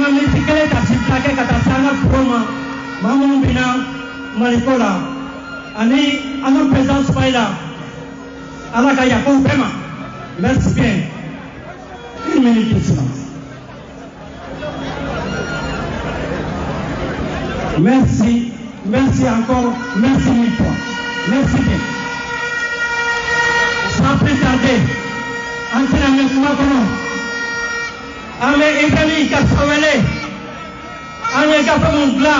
Anamitikele tasitake katasana proma mamu bina malikola ani anu présence paila alaka yakou bema. Merci bien. Une minute de silence. Merci, merci encore, merci mille fois. Merci bien. Sans plus tarder, entrez dans le comment. Allez, Italie, Kassawele, allez, Kapamongla,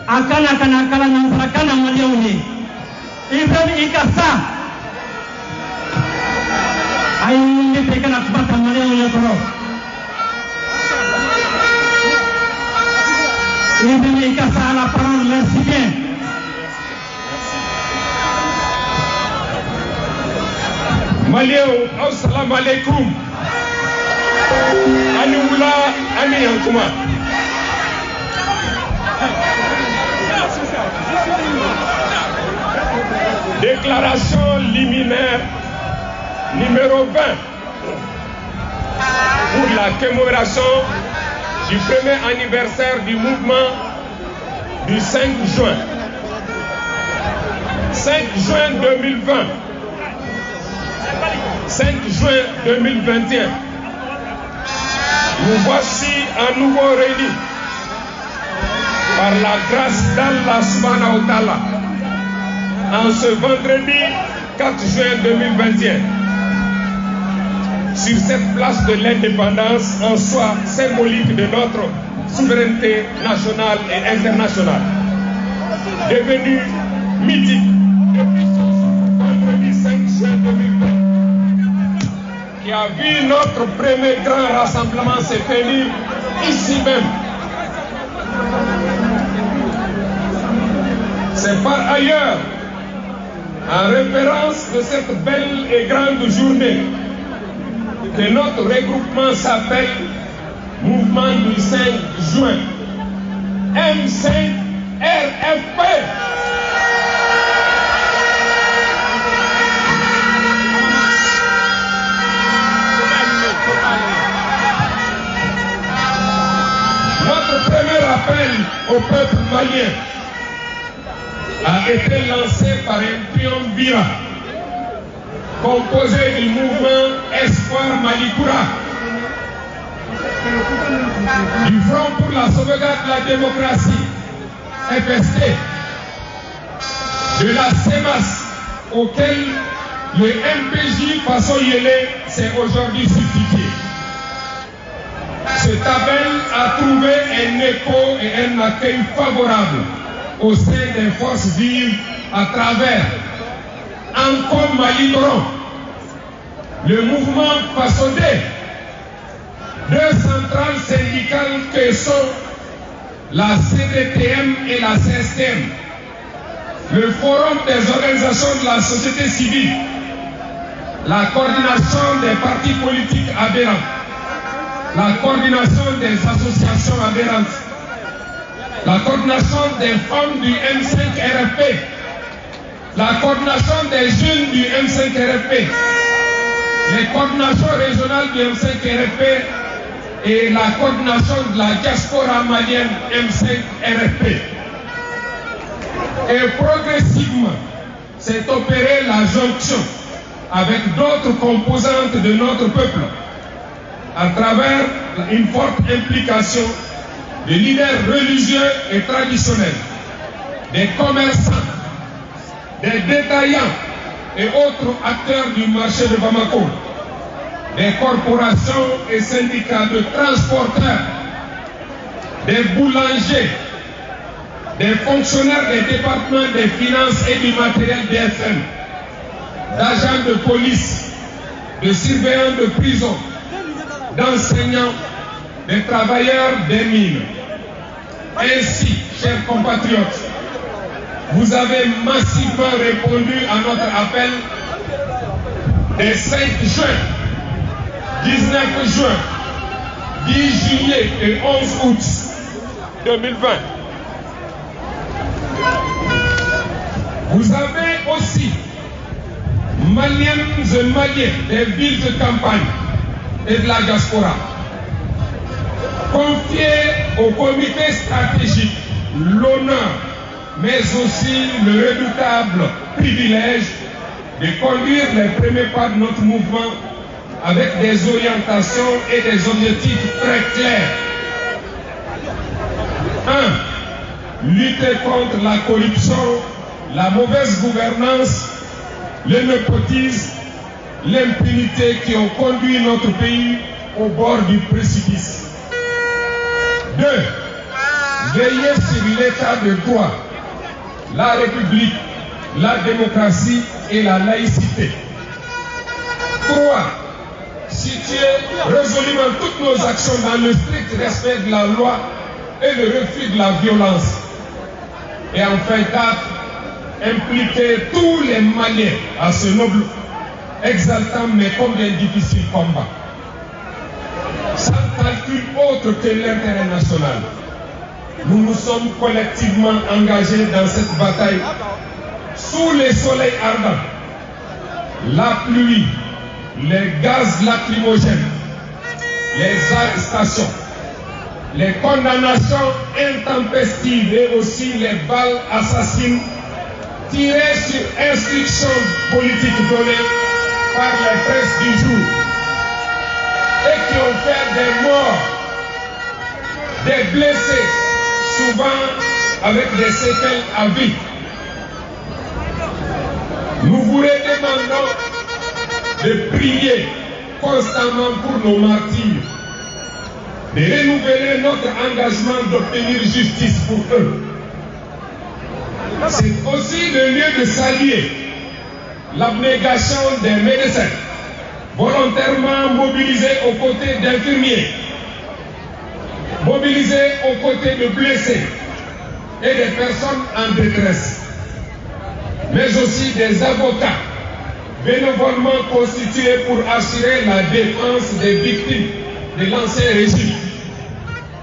Akana Kanakala, Nansakana, Malioni, Ibrahim Ikassa, Aïe, Pekana, Bata, Malioni, Ibrahim Ikassa à la parole, merci bien. Maliou, assalamu alaikum. Anioula, Ani Yankouma. Déclaration liminaire numéro 20 pour la commémoration du premier anniversaire du mouvement du 5 juin. 5 juin 2020. 5 juin 2021. Nous voici à nouveau réunis par la grâce d'Allah subhanahu wa ta'ala en ce vendredi 4 juin 2021 sur cette place de l'indépendance en soi symbolique de notre souveraineté nationale et internationale, devenue mythique depuis ce vendredi 5 juin 2020, qui a vu notre premier grand rassemblement se tenir ici même. C'est par ailleurs en référence de cette belle et grande journée que notre regroupement s'appelle Mouvement du 5 juin, M5RFP. Notre premier appel au peuple malien a été lancé par un triumvirat composé du mouvement Espoir Malikoura, du Front pour la sauvegarde de la démocratie, FSD, de la CEMAS, auquel le MPJ Faso Yélé s'est aujourd'hui substitué. Ce tabel a trouvé un écho et un accueil favorable au sein des forces vives à travers Ankom Malibron, le mouvement Fasodé, deux centrales syndicales que sont la CDTM et la CSTM, le Forum des organisations de la société civile, la coordination des partis politiques adhérents, la coordination des associations adhérentes, la coordination des femmes du M5RFP, la coordination des jeunes du M5RFP, les coordinations régionales du M5RFP et la coordination de la diaspora malienne M5RFP. Et progressivement s'est opérée la jonction avec d'autres composantes de notre peuple à travers une forte implication des leaders religieux et traditionnels, des commerçants, des détaillants et autres acteurs du marché de Bamako, des corporations et syndicats de transporteurs, des boulangers, des fonctionnaires des départements des finances et du matériel DFM, d'agents de police, de surveillants de prison, d'enseignants, des travailleurs des mines. Ainsi, chers compatriotes, vous avez massivement répondu à notre appel des 5 juin, 19 juin, 10 juillet et 11 août 2020. Vous avez aussi, Maliennes et Maliens des villes de campagne et de la diaspora, Confier au comité stratégique l'honneur, mais aussi le redoutable privilège de conduire les premiers pas de notre mouvement avec des orientations et des objectifs très clairs. 1. Lutter contre la corruption, la mauvaise gouvernance, le népotisme, l'impunité qui ont conduit notre pays au bord du précipice. 2. Veiller sur l'état de droit, la République, la démocratie et la laïcité. 3. Situer résolument toutes nos actions dans le strict respect de la loi et le refus de la violence. Et enfin 4. Impliquer tous les Maliens à ce noble, exaltant mais combien difficile combat. Sans calcul autre que l'intérêt national, nous nous sommes collectivement engagés dans cette bataille sous les soleils ardents, la pluie, les gaz lacrymogènes, les arrestations, les condamnations intempestives et aussi les balles assassines tirées sur instruction politique donnée par les presses du jour et qui ont fait des morts, des blessés, souvent avec des séquelles à vie. Nous vous redemandons de prier constamment pour nos martyrs, de renouveler notre engagement d'obtenir justice pour eux. C'est aussi le lieu de saluer l'abnégation des médecins volontairement mobilisés aux côtés d'infirmiers, mobilisés aux côtés de blessés et des personnes en détresse, mais aussi des avocats bénévolement constitués pour assurer la défense des victimes de l'ancien régime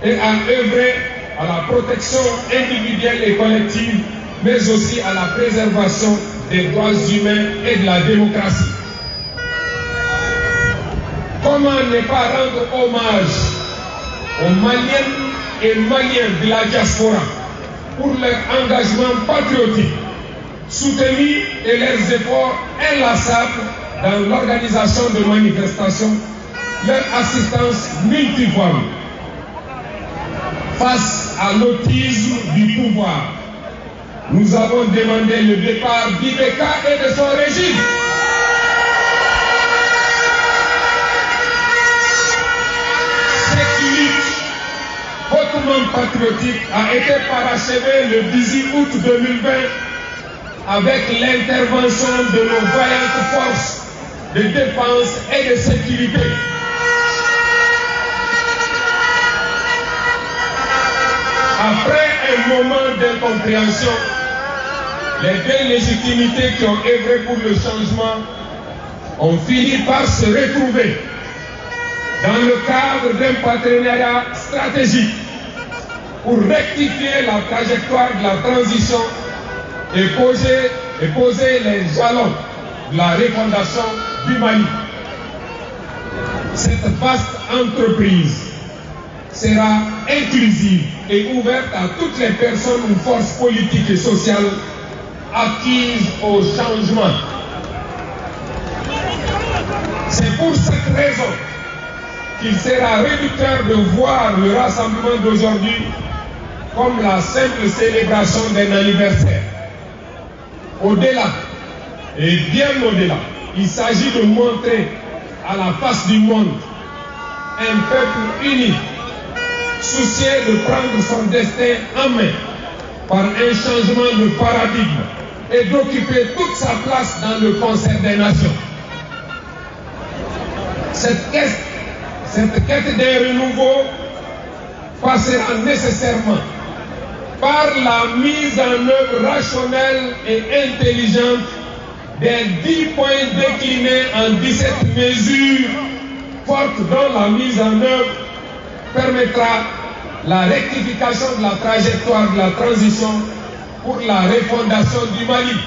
et à œuvrer à la protection individuelle et collective, mais aussi à la préservation des droits humains et de la démocratie. Comment ne pas rendre hommage aux Maliennes et Maliens de la diaspora pour leur engagement patriotique, soutenu et leurs efforts inlassables dans l'organisation de manifestations, leur assistance multiforme face à l'autisme du pouvoir. Nous avons demandé le départ d'Ibeka et de son régime. Cette lutte hautement patriotique a été parachevée le 18 août 2020 avec l'intervention de nos vaillantes forces de défense et de sécurité. Après un moment d'incompréhension, les deux légitimités qui ont œuvré pour le changement ont fini par se retrouver dans le cadre d'un partenariat stratégique pour rectifier la trajectoire de la transition et poser les jalons de la refondation du Mali. Cette vaste entreprise sera inclusive et ouverte à toutes les personnes ou forces politiques et sociales acquises au changement. C'est pour cette raison qu'il sera réducteur de voir le rassemblement d'aujourd'hui comme la simple célébration d'un anniversaire. Au-delà, et bien au-delà, il s'agit de montrer à la face du monde un peuple uni, soucieux de prendre son destin en main par un changement de paradigme et d'occuper toute sa place dans le concert des nations. Cette quête d'un renouveau passera nécessairement par la mise en œuvre rationnelle et intelligente des 10 points déclinés en 17 mesures fortes dont la mise en œuvre permettra la rectification de la trajectoire de la transition pour la refondation du Mali.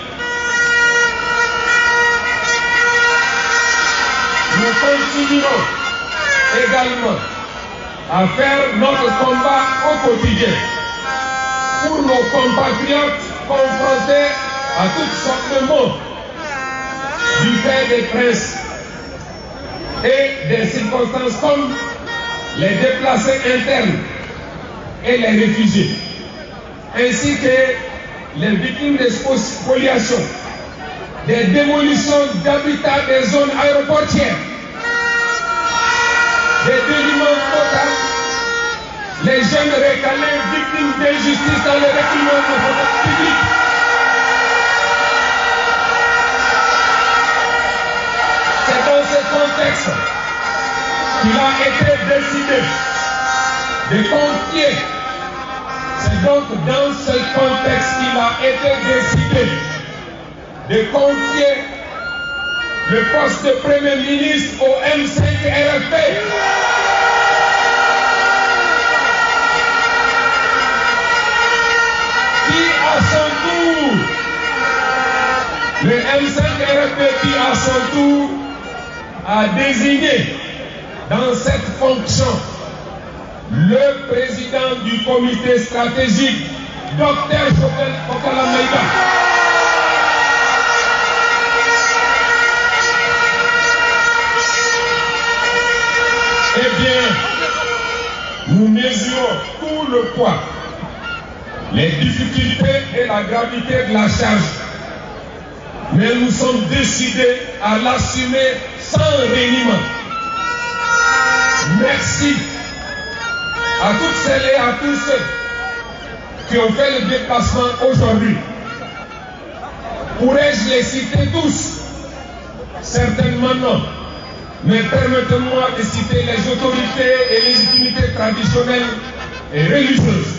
Nous continuerons également à faire notre combat au quotidien pour nos compatriotes confrontés à toutes sortes de maux du fait des princes et des circonstances comme les déplacés internes et les réfugiés, ainsi que les victimes des spoliations, des démolitions d'habitats des zones aéroportières, des déliments totaux, les jeunes récalés victimes d'injustice dans les recrutements de fonds publics. C'est dans ce contexte qu'il a été décidé de confier. C'est donc dans ce contexte qu'il a été décidé de confier le poste de Premier ministre au M5 RFP. Qui à son tour, le M5 RFP qui à son tour a désigné dans cette fonction le président du comité stratégique, Dr Jovenel Okala Maïga. Eh bien, nous mesurons tout le poids, les difficultés et la gravité de la charge. Mais nous sommes décidés à l'assumer sans reniement. Merci à toutes celles et à tous ceux qui ont fait le déplacement aujourd'hui. Pourrais-je les citer tous? Certainement non. Mais permettez-moi de citer les autorités et légitimités traditionnelles et religieuses,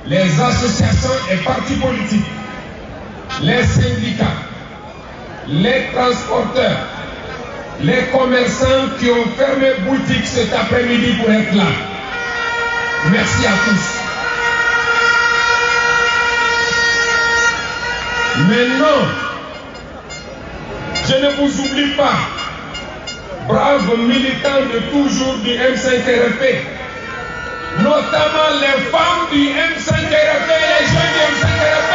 les associations et partis politiques, les syndicats, les transporteurs, les commerçants qui ont fermé boutique cet après-midi pour être là. Merci à tous. Maintenant, je ne vous oublie pas, braves militants de toujours du M5RFP, notamment les femmes du M5RFP et les jeunes du M5RFP.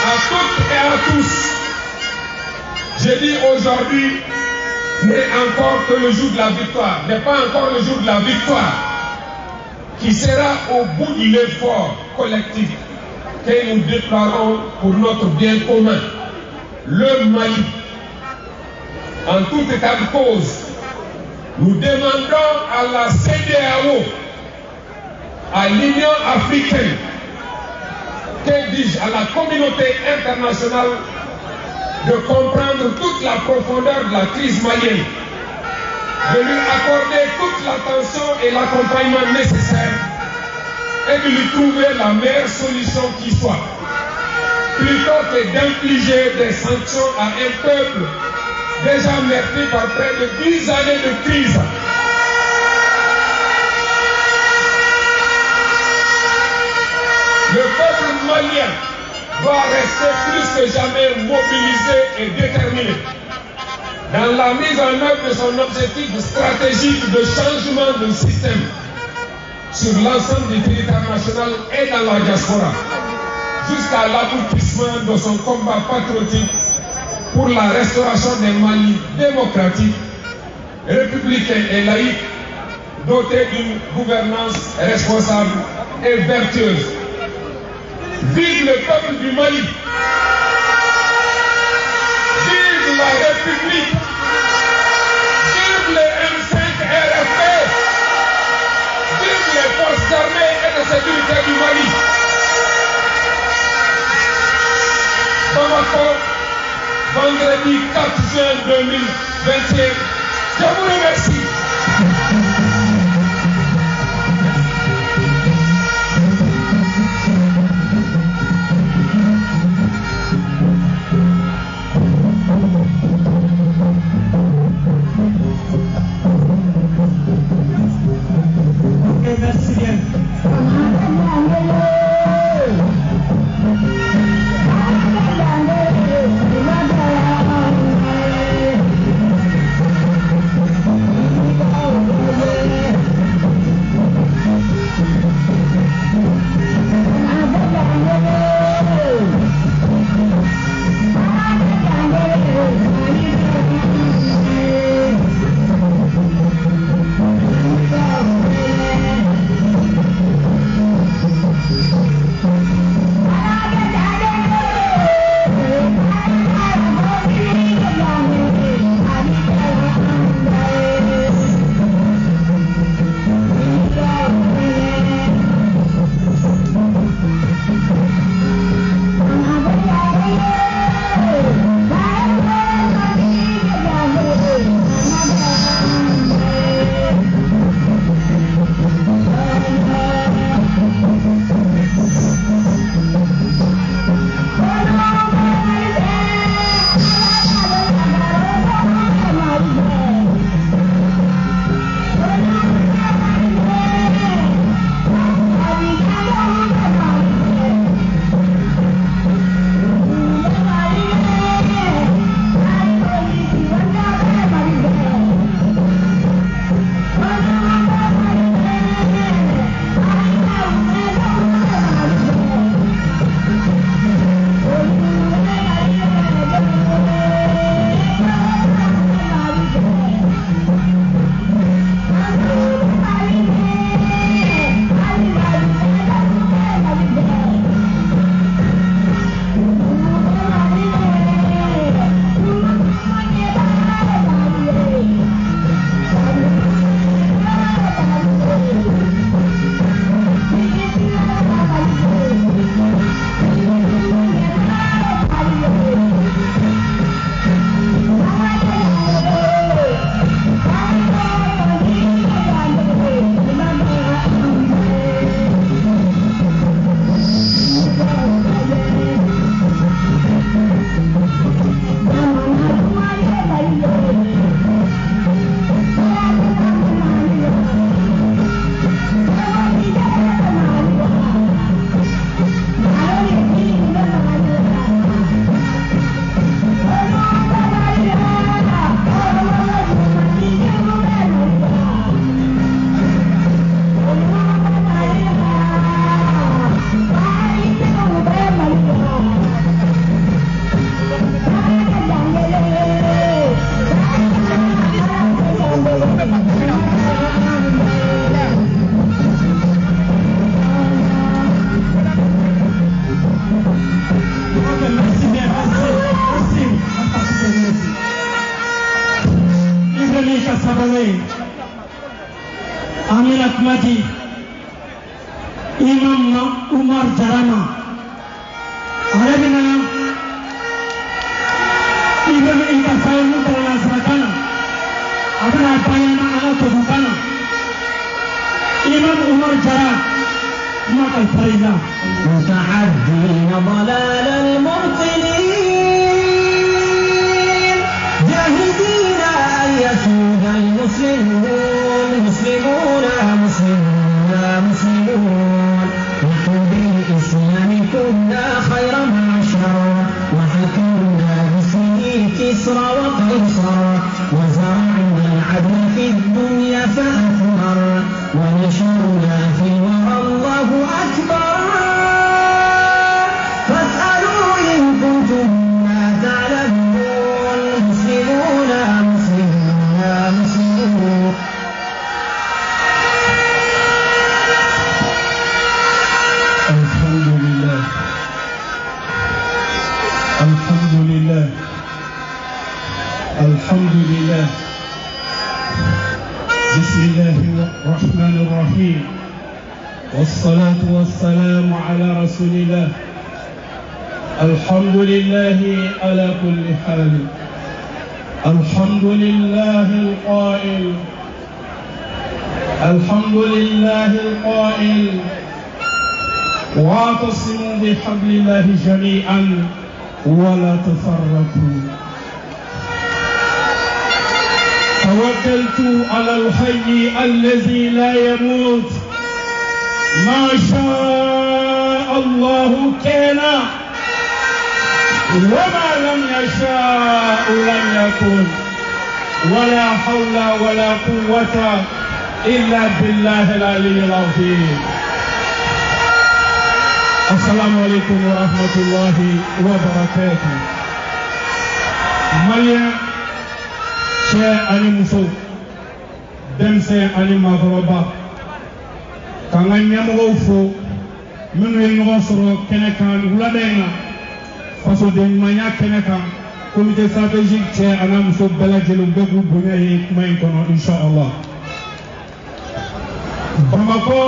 À toutes et à tous, je dis aujourd'hui, n'est encore que le jour de la victoire, n'est pas encore le jour de la victoire, qui sera au bout de l'effort collectif que nous déploierons pour notre bien commun, le Mali. En tout état de cause, nous demandons à la CEDEAO, à l'Union africaine, que dis-je, à la communauté internationale, de comprendre toute la profondeur de la crise malienne, de lui accorder toute l'attention et l'accompagnement nécessaire et de lui trouver la meilleure solution qui soit, plutôt que d'infliger des sanctions à un peuple déjà meurtri par près de 10 années de crise. Le peuple malien doit rester plus que jamais mobilisé et déterminé dans la mise en œuvre de son objectif stratégique de changement de système sur l'ensemble du territoire national et dans la diaspora, jusqu'à l'aboutissement de son combat patriotique pour la restauration d'un Mali démocratique, républicain et laïque, doté d'une gouvernance responsable et vertueuse. Vive le peuple du Mali! Vive la République! Vive le M5 RFP! Vive les forces armées et de sécurité du Mali! Bamako, vendredi 4 juin 2021. Je vous remercie. Merci bien. ضلال المبطلين جاهدين أن يسود المسلمون مسلمون لحب الإسلام كنا خير معشر وحكمنا باسمه كسرى وقيصر وزرعنا العدل في الدنيا فأثمر ونشرنا في الورى الله أكبر فاسألوا إن كنتم لا تعلمون مسلمون الحمد لله بسم الله الرحمن الرحيم والصلاة والسلام على رسول الله الحمد لله على كل حال الحمد لله القائل واعتصموا بحبل الله جميعا ولا تفرقوا توكلت على الحي الذي لا يموت ما شاء الله كان وما لم يشاء لم يكن ولا حول ولا قوة إلا بالله العلي العظيم. السلام عليكم ورحمة الله وبركاته. مليا cɛ ani muso denmisɛn ani maakɔrɔba k'an ka ɲɛmɔgɔw fo minnu ye ɲɔgɔn sɔrɔ kɛnɛ kan wulada in na fasoden ɲumanya kɛnɛ kan comité stratégique cɛ ani muso bɛɛ lajɛlen bɛɛ k'u bonya ye kuma in kɔnɔ inshallah. Bamakɔ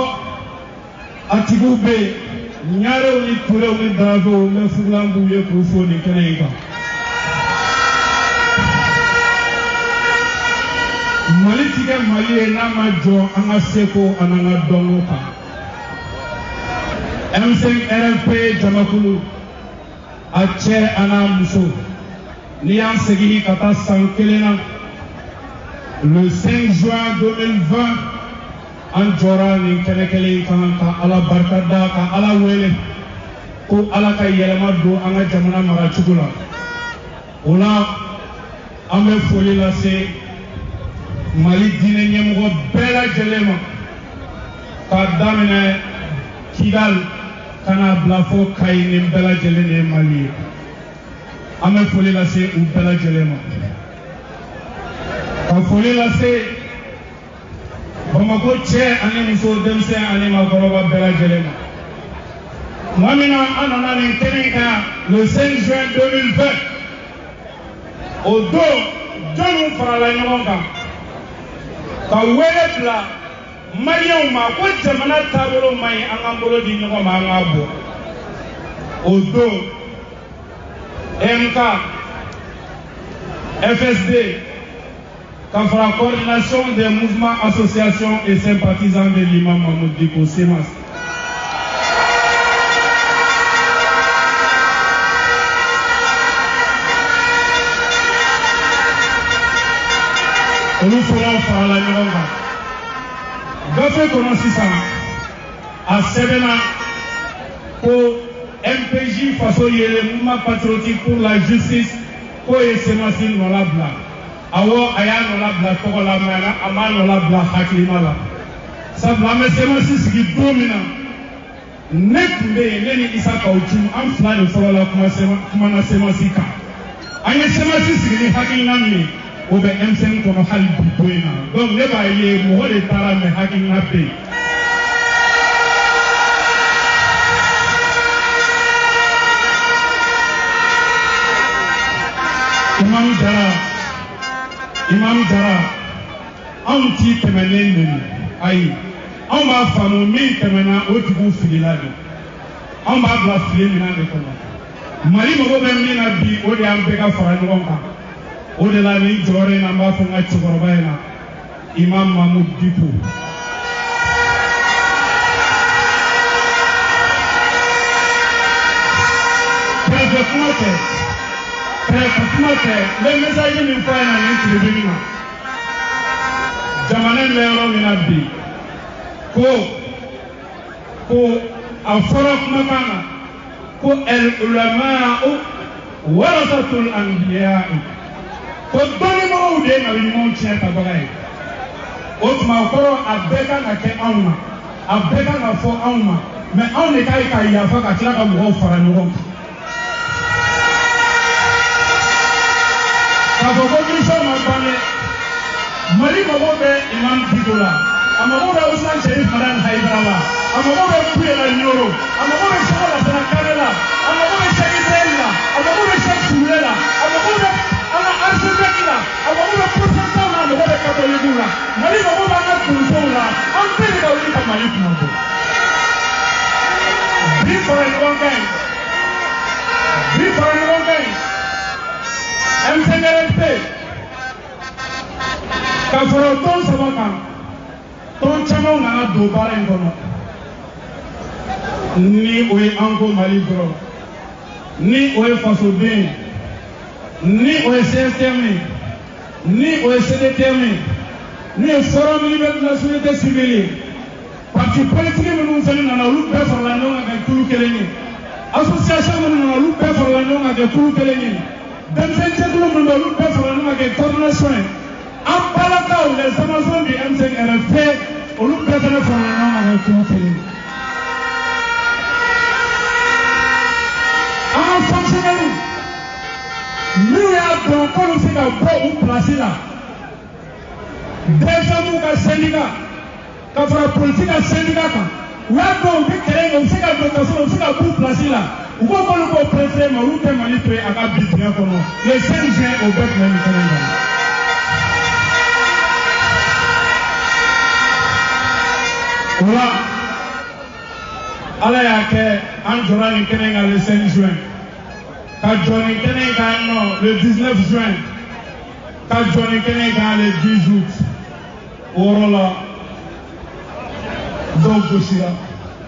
a tigiw bɛ yen ɲarew ni turew ni darafew n bɛ fugulan b'u ye k'u fo nin kɛnɛ in kan. Mali tigɛ Mali ye n'a ma jɔ an ka seko ani an ka dɔnko kan. M5 RFP jamakulu a cɛ ani a muso n'i y'an segin ka taa san kelen na le 5 juin 2020 an jɔra nin kɛnɛ kelen kan ka Ala barikada ka Ala wele ko Ala ka yɛlɛma don an ka jamana maracogo la. O la an bɛ foli lase Mali diinɛ ɲɛmɔgɔ bɛɛ lajɛlen ma k'a daminɛ Kidal ka n'a bila fo Kayi nin bɛɛ lajɛlen de ye Mali ye. An bɛ foli lase u bɛɛ lajɛlen ma. Ka foli lase Bamako cɛ ani muso denmisɛn ani maakɔrɔba bɛɛ lajɛlen ma. Tuma min na an nana nin kɛnɛ kan le 5 juin 2020 o don jɔnniw farala ɲɔgɔn kan ka wele bila Maliyɛnw ma ko jamana taabolo man ɲi an k'an bolo di ɲɔgɔn ma an k'a bɔ. O don MK FSD ka fara coordination des mouvements associations et sympathisants de l'imam Mahmoud Dicko CEMAS olu fɔlɔ farala ɲɔgɔn kan. Gafe kɔnɔ sisan a sɛbɛnna ko MPJ faso yele mouvement patriotique pour la justice k'o ye CEMAS nɔ labila. Awɔ a y'a nɔ labila tɔgɔ la mais a m'a nɔ labila hakilima la. Sabula an bɛ CEMAS sigi don min na ne tun bɛ yen ne ni Isa Kawucu an fila de fɔlɔ la kumana CEMAS kan. An ye CEMAS sigi ni hakilina min ye o bɛ M5 kɔnɔ hali bi don in na. Donc ne b'a ye mɔgɔ de taara mais hakilina bɛ yen. Imam Jara anw ti tɛmɛnen de don ayi anw b'a faamu min tɛmɛna o tigiw filila de anw b'a bila fili minɛn de kɔnɔ. Mali mago bɛ min na bi o de y'an bɛɛ ka fara ɲɔgɔn kan. O de la nin jɔyɔrɔ in na n b'a fɔ n ka cɛkɔrɔba in na Imam Mahmoud Dicko. le message ni fa na ni tribune ma jamana mero mina bi ko afara kuma kana ko el ulama warasatul anbiya ko doni mo de na ni mo tia ta bagai o tuma ko abeka na ke anma abeka na fo anma mais on ne kai kai ya fa ka tira ka mo fara ni ro ka fo ko mission ma bane mali mo be imam bidola amago be usman sherif madan haidara amago be kuyela nyoro amago be shola sana kanela amago be shekitela amago be shekulela amago be ana arshidekila amago be protesta na amago be katolikula mali mo be na kunzola ampere ka uli ka mali kumbo bi for anyone gang MCNRP ka foro ton sabaka ton chamo na do bara ngono ni oye ango mali bro ni oye fasoden ni oye CSTM ni oye CDTM ni forum libéral de la société civile parti politique nous sommes dans le loup pour la non avec tout keleni association nous dans le loup pour la non avec tout keleni dans cette tête nous dans le loup pour la non avec coordination en parlant les Amazones du MCNRP au loup pour la non avec tout keleni en fonctionnaire nous avons commencé à voir où placer là déjà nous ka syndicat ka fara politique à syndicat kan wa ko bi kere on se ka dotation on se ka pour placer là ou ko ko ko préfet ma ou te mali to aka bi bien kono le 5 juin au bec même Canada voilà ala ya ke an jora ni Canada le 5 juin ka joni Canada non le 19 juin ka joni Canada le 10 août orola donc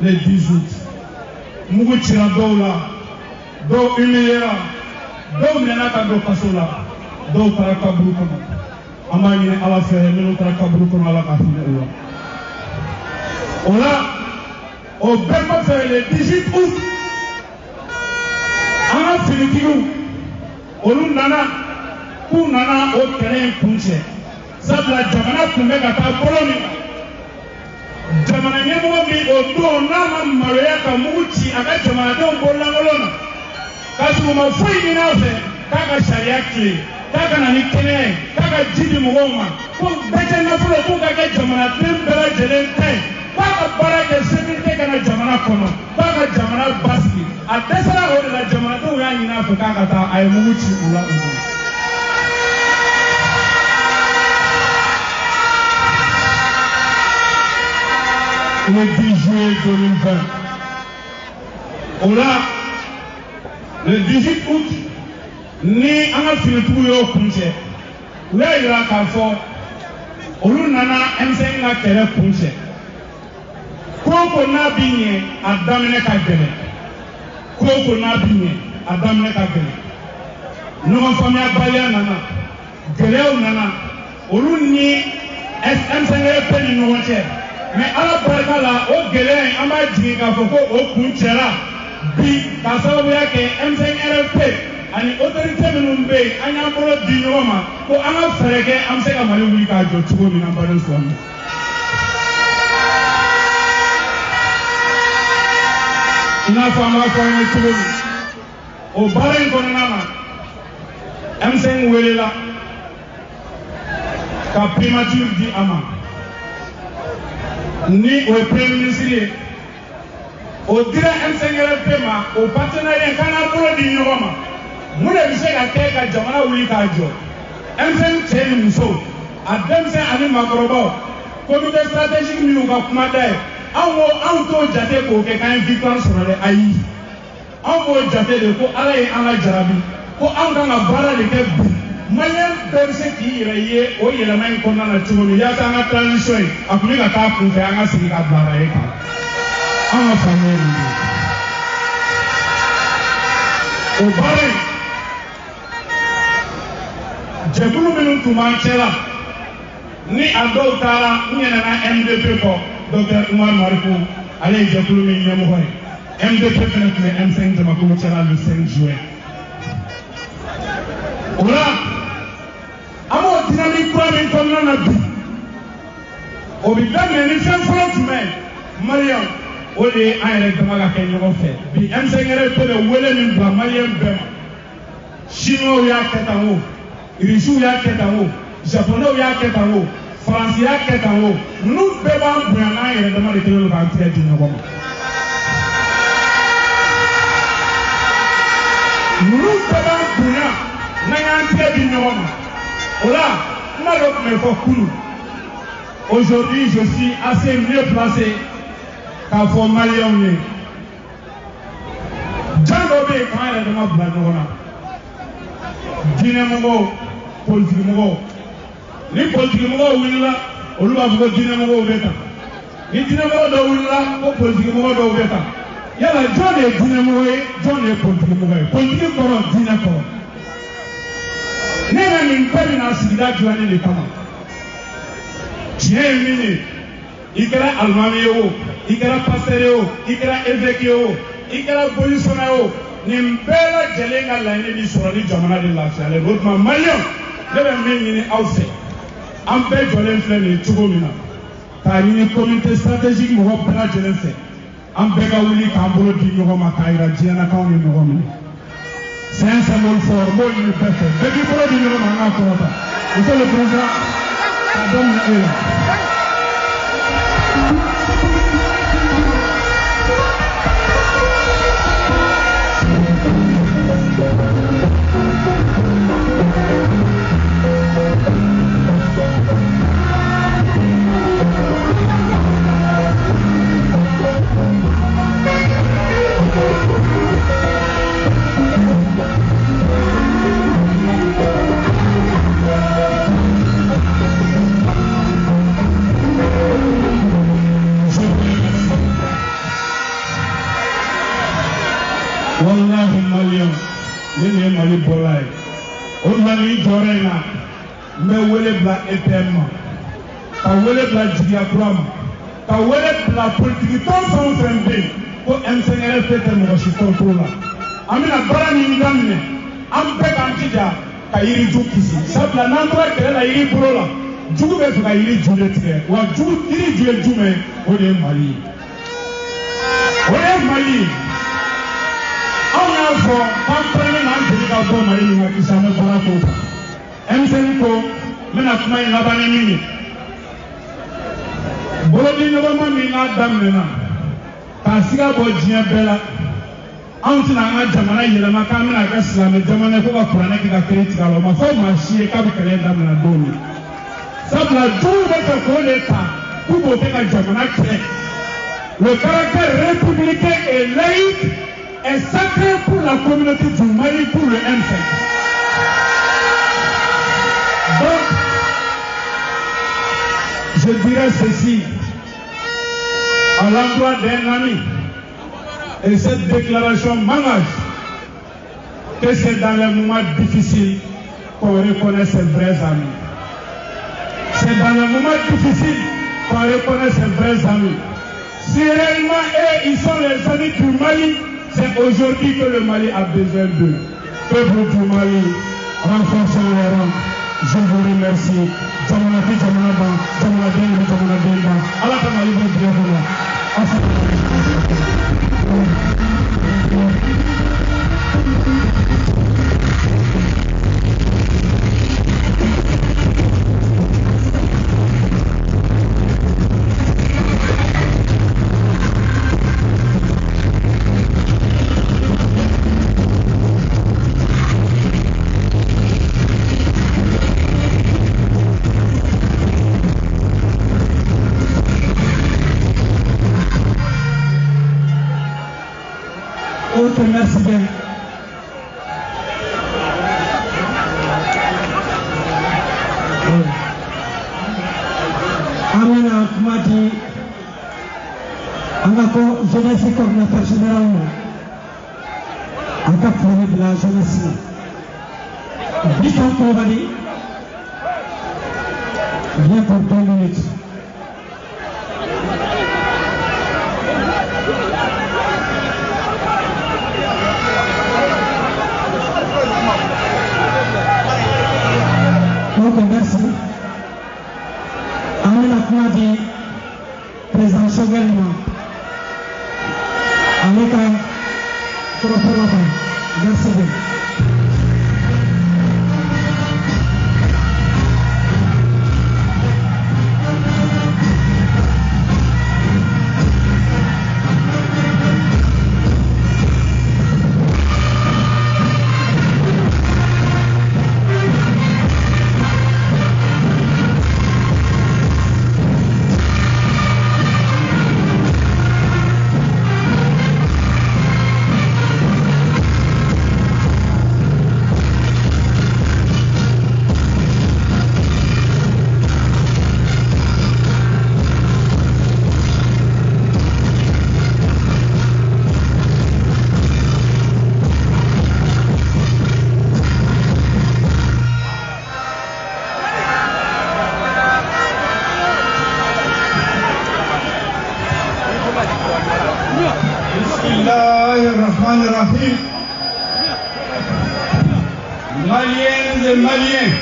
le 10 août mugu tira dola do humiliera do nena ka do kasola do para kaburu kono amani ne ala fe meno para kaburu kono ala ka fine ola o bemba fe le 18 août ana finikiu olu nana ku nana o kere kunche sabla jamana kumbe ka ta boloni jamana nyemo mi odo na maria ka muchi aka jamana don bolangolona kasu ma foi ni nafe kaka sharia kle kaka na nikene kaka jidi muoma ko bete na fulo ko kaka jamana tembera jelente kaka baraka sécurité kana jamana kono kaka jamana baski adesara o la jamana don ya ni nafe kaka ta ay muchi ula uno le 10 juillet 2020. On a le 18 août, ni en a fini tout le punche. Là, il y a qu'à faire. On a M5 na kere punche. Koko na binye adamene ka gele. Koko na binye adamene ka gele. Nous famille balia nana. Gele o nana. On ni M5 pe ni no mais ala baraka la o gele an ba jigi ka fɔ ko o kun cɛra bi ka sababu ya kɛ MCNRP ani autorité minnu bɛ yen an y'an bolo di ɲɔgɔn ma ko an ka fɛɛrɛ kɛ an bɛ se ka Mali wuli k'a jɔ cogo min na n baden sɔrɔ i n'a fɔ an b'a fɔ an ye cogo min o baara in kɔnɔna na M5 welela ka primature di a ma ni o premier ministre o dira MCNRP ma o partenariat kana bolo di ɲɔgɔn ma mun de bɛ se ka kɛ ka jamana wuli k'a jɔ M5 cɛ ni muso a denmisɛn ani maakɔrɔbaw comité stratégique minnu ka kuma da ye anw t'o jate k'o kɛ k'an ye victoire sɔrɔ dɛ ayi anw b'o jate de ko ala ye an lajarabi ko anw kan ka baara de kɛ bi maliyɛn bɛɛ bɛ se k'i yɛrɛ ye o yɛlɛma in kɔnɔna na cogo min yaasa an ka transition in a tun bɛ ka taa kunfɛ an ka sigi ka bila ara ye kan an ka faamuya nin de O baara in jɛkulu minnu tun b'an cɛla ni a dɔw taara n ɲinɛna MDP kɔ Dr Umar Mariko ale ye jɛkulu min ɲɛmɔgɔ ye MDP fana tun bɛ M5 jamakulu cɛla le 5 juin o la an b'o dynamique kura min kɔnɔna na bi o bɛ daminɛ ni fɛn fɔlɔ jumɛn Mariam o de ye an yɛrɛ dama ka kɛ ɲɔgɔn fɛ bi M5 yɛrɛ tɛ bɛ wele min bila Maliyɛn bɛɛ ma Chinois y'a kɛ tan o Irisiw y'a kɛ tan o Japonɛw y'a kɛ tan o Faransi y'a kɛ tan o ninnu bɛɛ b'an bonya n'an yɛrɛ dama de kɛlen don k'an tigɛ di ɲɔgɔn ma ninnu bɛɛ b'an bonya n'an y'an tigɛ di ɲɔgɔn ma o la kuma dɔ tun bɛ fɔ kunun aujourd'hui je suis assez mieux placé k'a fɔ Maliyɛnw ye jan dɔ bɛ yen k'an yɛrɛ dama bila ɲɔgɔn na diinɛmɔgɔw politikimɔgɔw ni politikimɔgɔw wulila olu b'a fɔ ko diinɛmɔgɔw bɛ tan ni diinɛmɔgɔ dɔw wulila ko politikimɔgɔ dɔw bɛ tan yala jɔn de ye diinɛmɔgɔ ye jɔn de ye politikimɔgɔ ye politiki kɔrɔ diinɛ kɔrɔ ne yɛrɛ nin bɛɛ bɛ na sigida dilanni de kama tiɲɛ ye min ye i kɛra alimami ye o i kɛra pasitɛri ye o i kɛra évêque ye o i kɛra bolisɔnna ye o nin bɛɛ lajɛlen ka laɲini bi sɔrɔ ni jamana de lafiyalen o tuma Maliyɛnw ne bɛ min ɲini aw fɛ an bɛɛ jɔlen filɛ nin ye cogo min na k'a ɲini comité stratégique mɔgɔ bɛɛ lajɛlen fɛ an bɛɛ ka wuli k'an bolo di ɲɔgɔn ma k'a yira diɲɛ na k'anw ye ɲɔgɔn minɛ c'est un symbole fort n b'o ɲini bɛɛ fɛ bɛɛ k'i bolo di ɲɔgɔn ma an k'a kɔrɔta monsieur le président k'a daminɛ e la. Wallahi Maliyɛnw ne nin ye Mali bɔla ye o de la nin jɔyɔrɔ in na n bɛ wele bila EPM ma ka wele bila Jigiya Kura ma ka wele bila politiki tɔn fɛn o fɛn bɛ yen ko M5 RFP tɛ mɔgɔ si contrôle la an bɛna baara min daminɛ an bɛɛ k'an jija ka yiriju kisi sabula n'an tora kɛlɛ la yiri bolo la jugu bɛ fɛ ka yiri ju de tigɛ wa yiri ju ye jumɛn o de ye Mali ye o de ye Mali ye. Anw y'a fɔ k'an pɛrɛnnen n'an jeli ka bɔ Mali min ka kisi an bɛ baara k'o kan M5 ko n bɛna kuma in laban ni min ye bolodiɲɔgɔnma min n'a daminɛna k'a siga bɔ diɲɛ bɛɛ la anw tɛna an ka jamana yɛlɛma k'an bɛna kɛ silamɛ jamana ye ko ka kuranɛ kɛ ka kiri tigɛ a la o ma fɔ maa si ye k'a bɛ kɛlɛ daminɛ don min sabula juguw bɛ fɛ k'o de ta k'u b'o kɛ ka jamana tiɲɛ le caractère républicain et laïque est sacré pour la communauté du Mali, pour le M5. Donc, je dirais ceci à l'endroit d'un ami, et cette déclaration m'engage que c'est dans les moments difficiles qu'on reconnaît ses vrais amis. C'est dans les moments difficiles qu'on reconnaît ses vrais amis. Si réellement ils sont les amis du Mali, c'est aujourd'hui que le Mali a besoin d'eux. Peuple du Mali, renforçons les rangs. Je vous remercie. Jamanati Jamanaba, Jamanadin, Jamanadinba. Allah Kamali va bien vous. Merci bien. Amina Kumati, Angako, jeunesse coordinateur général. en cas de la jeunesse. Bison Koulibaly, bien pour 2 minutes. Ok, merci. Amina Kouadi, président Choguelma. Amika, merci bien. Bismillahirrahmanirrahim. Maliennes et Maliens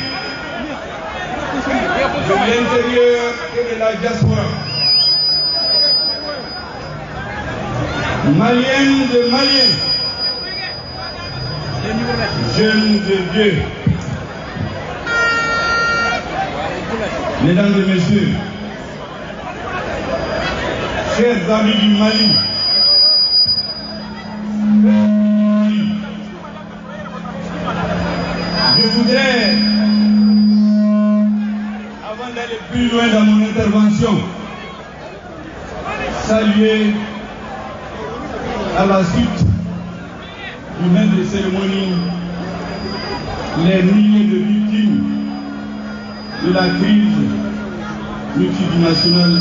de l'intérieur et de la diaspora, Maliennes et Maliens, jeunes de Dieu, mesdames et messieurs, chers amis du Mali, je voudrais, avant d'aller plus loin dans mon intervention, saluer à la suite du maître de cérémonie les milliers de victimes de la crise multinationale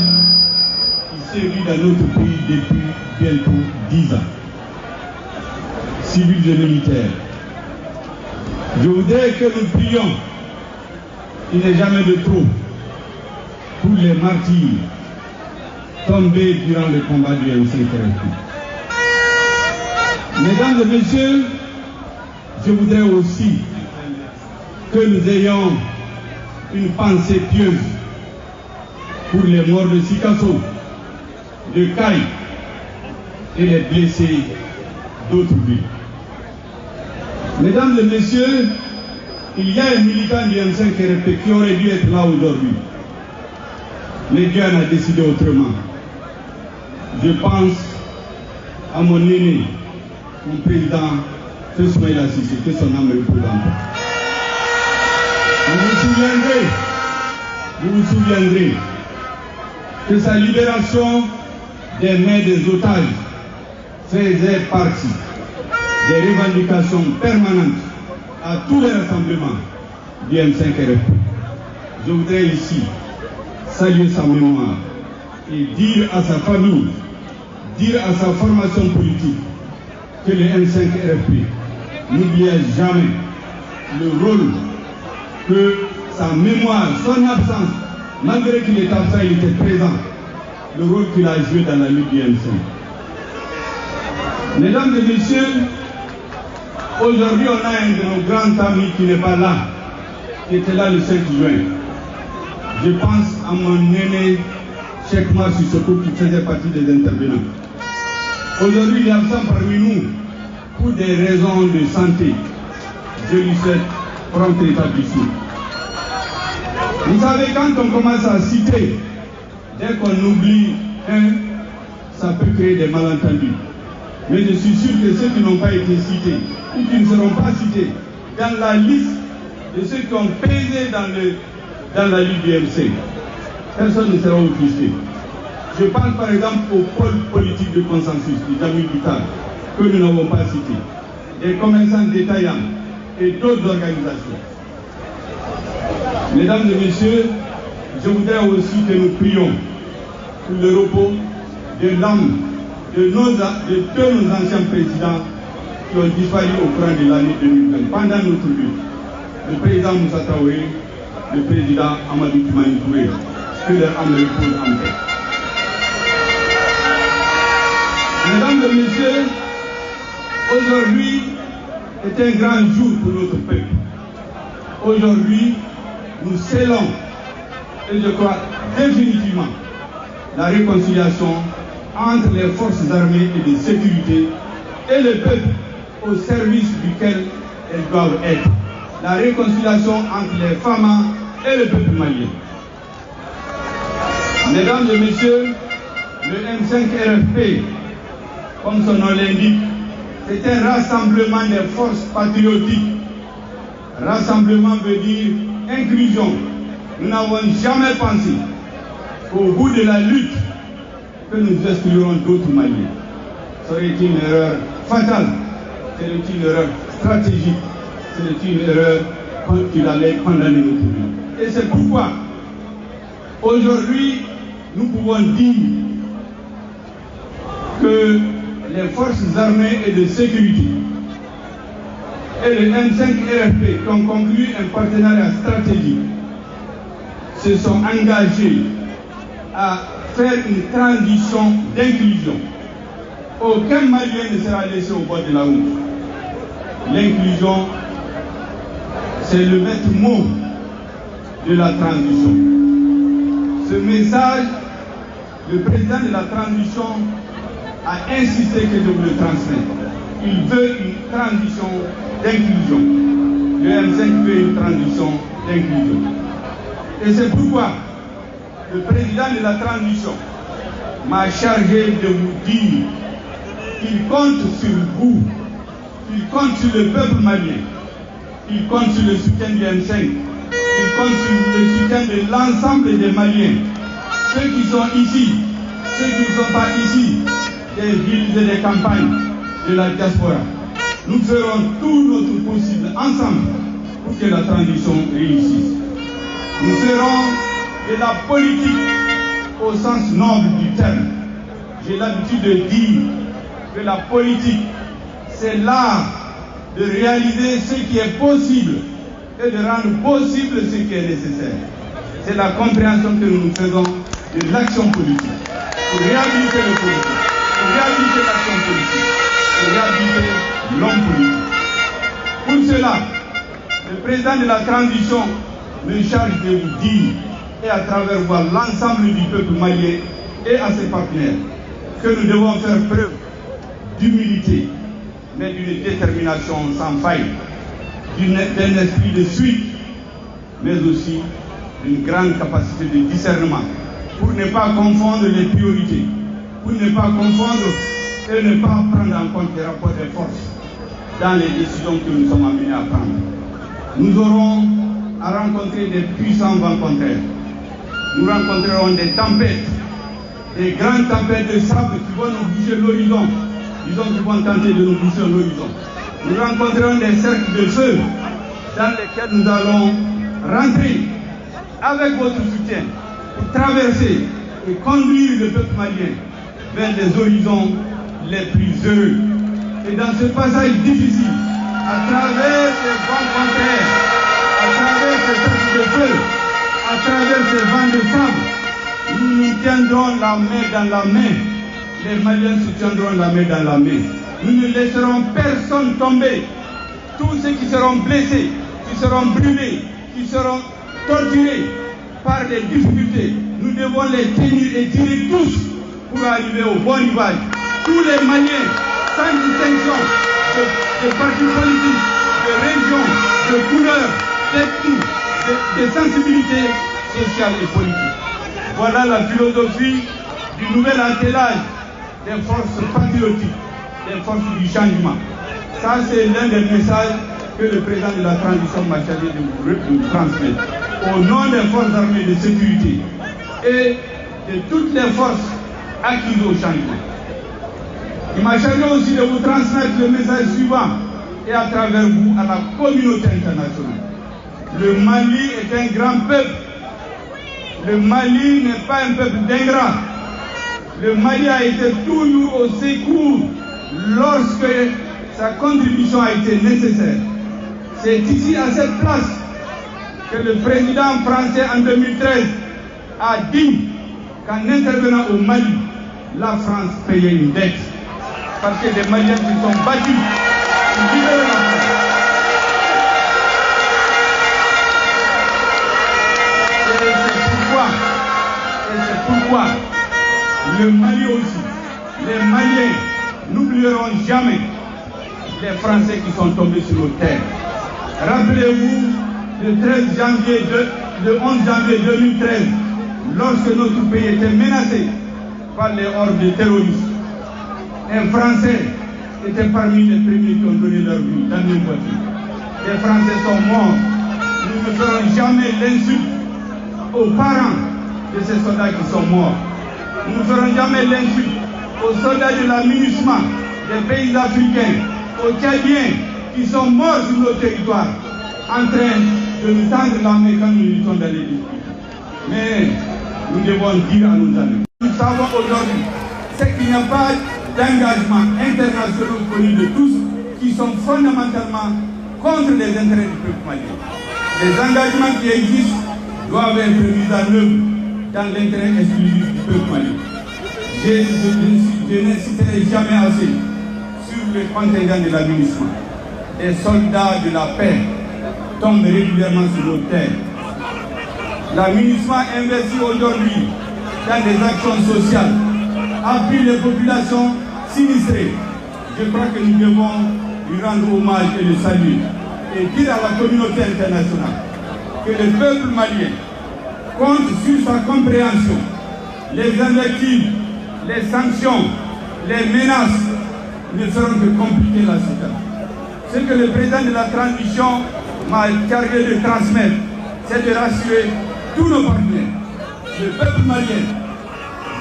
qui sévit dans notre pays depuis bientôt 10 ans, civils et militaires. Je voudrais que nous prions, il n'est jamais de trop, pour les martyrs tombés durant le combat du M5 RFP. Mesdames et messieurs, je voudrais aussi que nous ayons une pensée pieuse pour les morts de Sikasso, de Caille et les blessés d'autres villes. Mesdames et messieurs, il y a un militant du M5 RFP qui aurait dû être là aujourd'hui. Mais Dieu en a décidé autrement. Je pense à mon aîné, mon président, Ismaïla Cissé, que son âme repose en paix. Vous vous souviendrez que sa libération des mains des otages faisait partie des revendications permanentes à tous les rassemblements du M5 RFP. Je voudrais ici saluer sa mémoire et dire à sa famille, dire à sa formation politique que le M5 RFP n'oublie jamais le rôle que sa mémoire, son absence, malgré qu'il est absent, il était présent, le rôle qu'il a joué dans la lutte du M5. Mesdames et messieurs, aujourd'hui on a un de nos grands amis qui n'est pas là, qui était là le 5 juin. Je pense à mon aîné Cheikh Mar Sissoko qui faisait partie des intervenants. Aujourd'hui il est absent parmi nous pour des raisons de santé. Je lui souhaite prompt rétablissement. Vous savez, quand on commence à citer, dès qu'on oublie un, ça peut créer des malentendus. Mais je suis sûr que ceux qui n'ont pas été cités, ou qui ne seront pas cités, dans la liste de ceux qui ont pesé dans la lutte du MC, personne ne sera offusqué. Je pense par exemple au pôle politique de consensus, des amis du TAD, que nous n'avons pas cité, des commerçants détaillants et d'autres organisations. Mesdames et messieurs, je voudrais aussi que nous prions pour le repos de l'âme de deux nos anciens présidents, qui ont disparu au cours de l'année 2020. Pendant notre lutte, le président Moussa Traoré, le président Amadou Toumani Touré, que leur âme repose en paix. Mesdames et messieurs, aujourd'hui est un grand jour pour notre peuple. Aujourd'hui, nous scellons, et je crois définitivement, la réconciliation entre les forces armées et de sécurité et le peuple au service duquel elles doivent être. La réconciliation entre les femmes et le peuple malien. Mesdames et messieurs, le M5 RFP, comme son nom l'indique, c'est un rassemblement des forces patriotiques. Rassemblement veut dire inclusion. Nous n'avons jamais pensé qu'au bout de la lutte, que nous exclurons d'autres Maliens. Ce serait une erreur fatale, c'est une erreur stratégique, c'est une erreur qui allait condamner notre vie. Et c'est pourquoi, aujourd'hui, nous pouvons dire que les forces armées et de sécurité et le M5 RFP qui ont conclu un partenariat stratégique se sont engagés à faire une transition d'inclusion. Aucun Malien ne sera laissé au bord de la route. L'inclusion, c'est le maître mot de la transition. Ce message, le président de la transition a insisté que je vous le transmette. Il veut une transition d'inclusion. Le M5 veut une transition d'inclusion. Et c'est pourquoi le président de la transition m'a chargé de vous dire qu'il compte sur vous, qu'il compte sur le peuple malien, qu'il compte sur le soutien du M5, qu'il compte sur le soutien de l'ensemble des Maliens, ceux qui sont ici, ceux qui ne sont pas ici, des villes et des campagnes de la diaspora. Nous ferons tout notre possible ensemble pour que la transition réussisse. Nous ferons de la politique au sens noble du terme. J'ai l'habitude de dire que la politique, c'est l'art de réaliser ce qui est possible et de rendre possible ce qui est nécessaire. C'est la compréhension que nous faisons de l'action politique. Pour réhabiliter le politique, pour réhabiliter l'action politique, pour réhabiliter l'homme politique. Pour cela, le président de la transition me charge de vous dire, et à travers vous, l'ensemble du peuple malien et à ses partenaires, que nous devons faire preuve d'humilité, mais d'une détermination sans faille, d'un esprit de suite, mais aussi d'une grande capacité de discernement, pour ne pas confondre les priorités, pour ne pas confondre et ne pas prendre en compte les rapports de force dans les décisions que nous sommes amenés à prendre. Nous aurons à rencontrer des puissants vents contraires. Nous rencontrerons des tempêtes, des grandes tempêtes de sable qui vont nous bouger l'horizon, disons qui vont tenter de nous bouger l'horizon. Nous rencontrerons des cercles de feu dans lesquels nous allons rentrer avec votre soutien pour traverser et conduire le peuple malien vers les horizons les plus heureux. Et dans ce passage difficile, à travers ces vents contraires, à travers ces cercles de feu, à travers ces vents de sable, nous nous tiendrons la main dans la main. Les Maliens se tiendront la main dans la main. Nous ne laisserons personne tomber. Tous ceux qui seront blessés, qui seront brûlés, qui seront torturés par les difficultés, nous devons les tenir et tirer tous pour arriver au bon rivage. Tous les Maliens, sans distinction de partis politiques, de régions, de couleurs, d'ethnie, de sensibilités sociales et politiques. Voilà la philosophie du nouvel attelage des forces patriotiques, des forces du changement. Ça, c'est l'un des messages que le président de la transition m'a chargé de vous transmettre. Au nom des forces armées de sécurité et de toutes les forces acquises au changement. Il m'a chargé aussi de vous transmettre le message suivant et à travers vous à la communauté internationale. Le Mali est un grand peuple. Le Mali n'est pas un peuple d'ingrats. Le Mali a été toujours au secours lorsque sa contribution a été nécessaire. C'est ici, à cette place, que le président français en 2013 a dit qu'en intervenant au Mali, la France payait une dette. Parce que des Maliens qui sont battus pour libérer la France. Et c'est pourquoi le Mali aussi, les Maliens n'oublieront jamais les Français qui sont tombés sur nos terres. Rappelez-vous, le 11 janvier 2013, lorsque notre pays était menacé par les hordes de terroristes, un Français était parmi les premiers qui ont donné leur vie dans une voiture. Les Français sont morts. Nous ne ferons jamais l'insulte aux parents de ces soldats qui sont morts. Nous ne ferons jamais l'insulte aux soldats de la MINUSMA, des pays africains, aux Tchadiens qui sont morts sur nos territoires, en train de nous tendre la main quand nous luttons dans les difficultés. Mais nous devons dire à nos amis, nous savons aujourd'hui, c'est qu'il n'y a pas d'engagement international connu de tous qui sont fondamentalement contre les intérêts du peuple malien. Les engagements qui existent doivent être mis en œuvre dans l'intérêt exclusif du peuple malien. Je n'inciterai jamais assez sur le contingent de la MINUSMA. Les soldats de la paix tombent régulièrement sur nos terres. La MINUSMA investit aujourd'hui dans des actions sociales, appuie les populations sinistrées. Je crois que nous devons lui rendre hommage et le saluer et dire à la communauté internationale que le peuple malien compte sur sa compréhension. Les invectives, les sanctions, les menaces ne feront que compliquer la situation. Ce que le président de la transition m'a chargé de transmettre, c'est de rassurer tous nos partenaires. Le peuple malien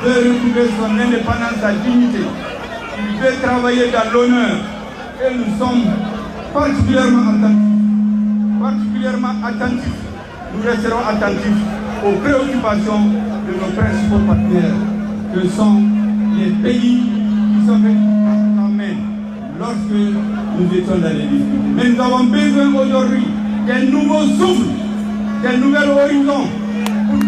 veut retrouver son indépendance, sa dignité. Il veut travailler dans l'honneur et nous sommes particulièrement attentifs. Nous resterons attentifs aux préoccupations de nos principaux partenaires, que sont les pays qui sont venus en main lorsque nous étions dans les difficultés. Mais nous avons besoin aujourd'hui d'un nouveau souffle, d'un nouvel horizon pour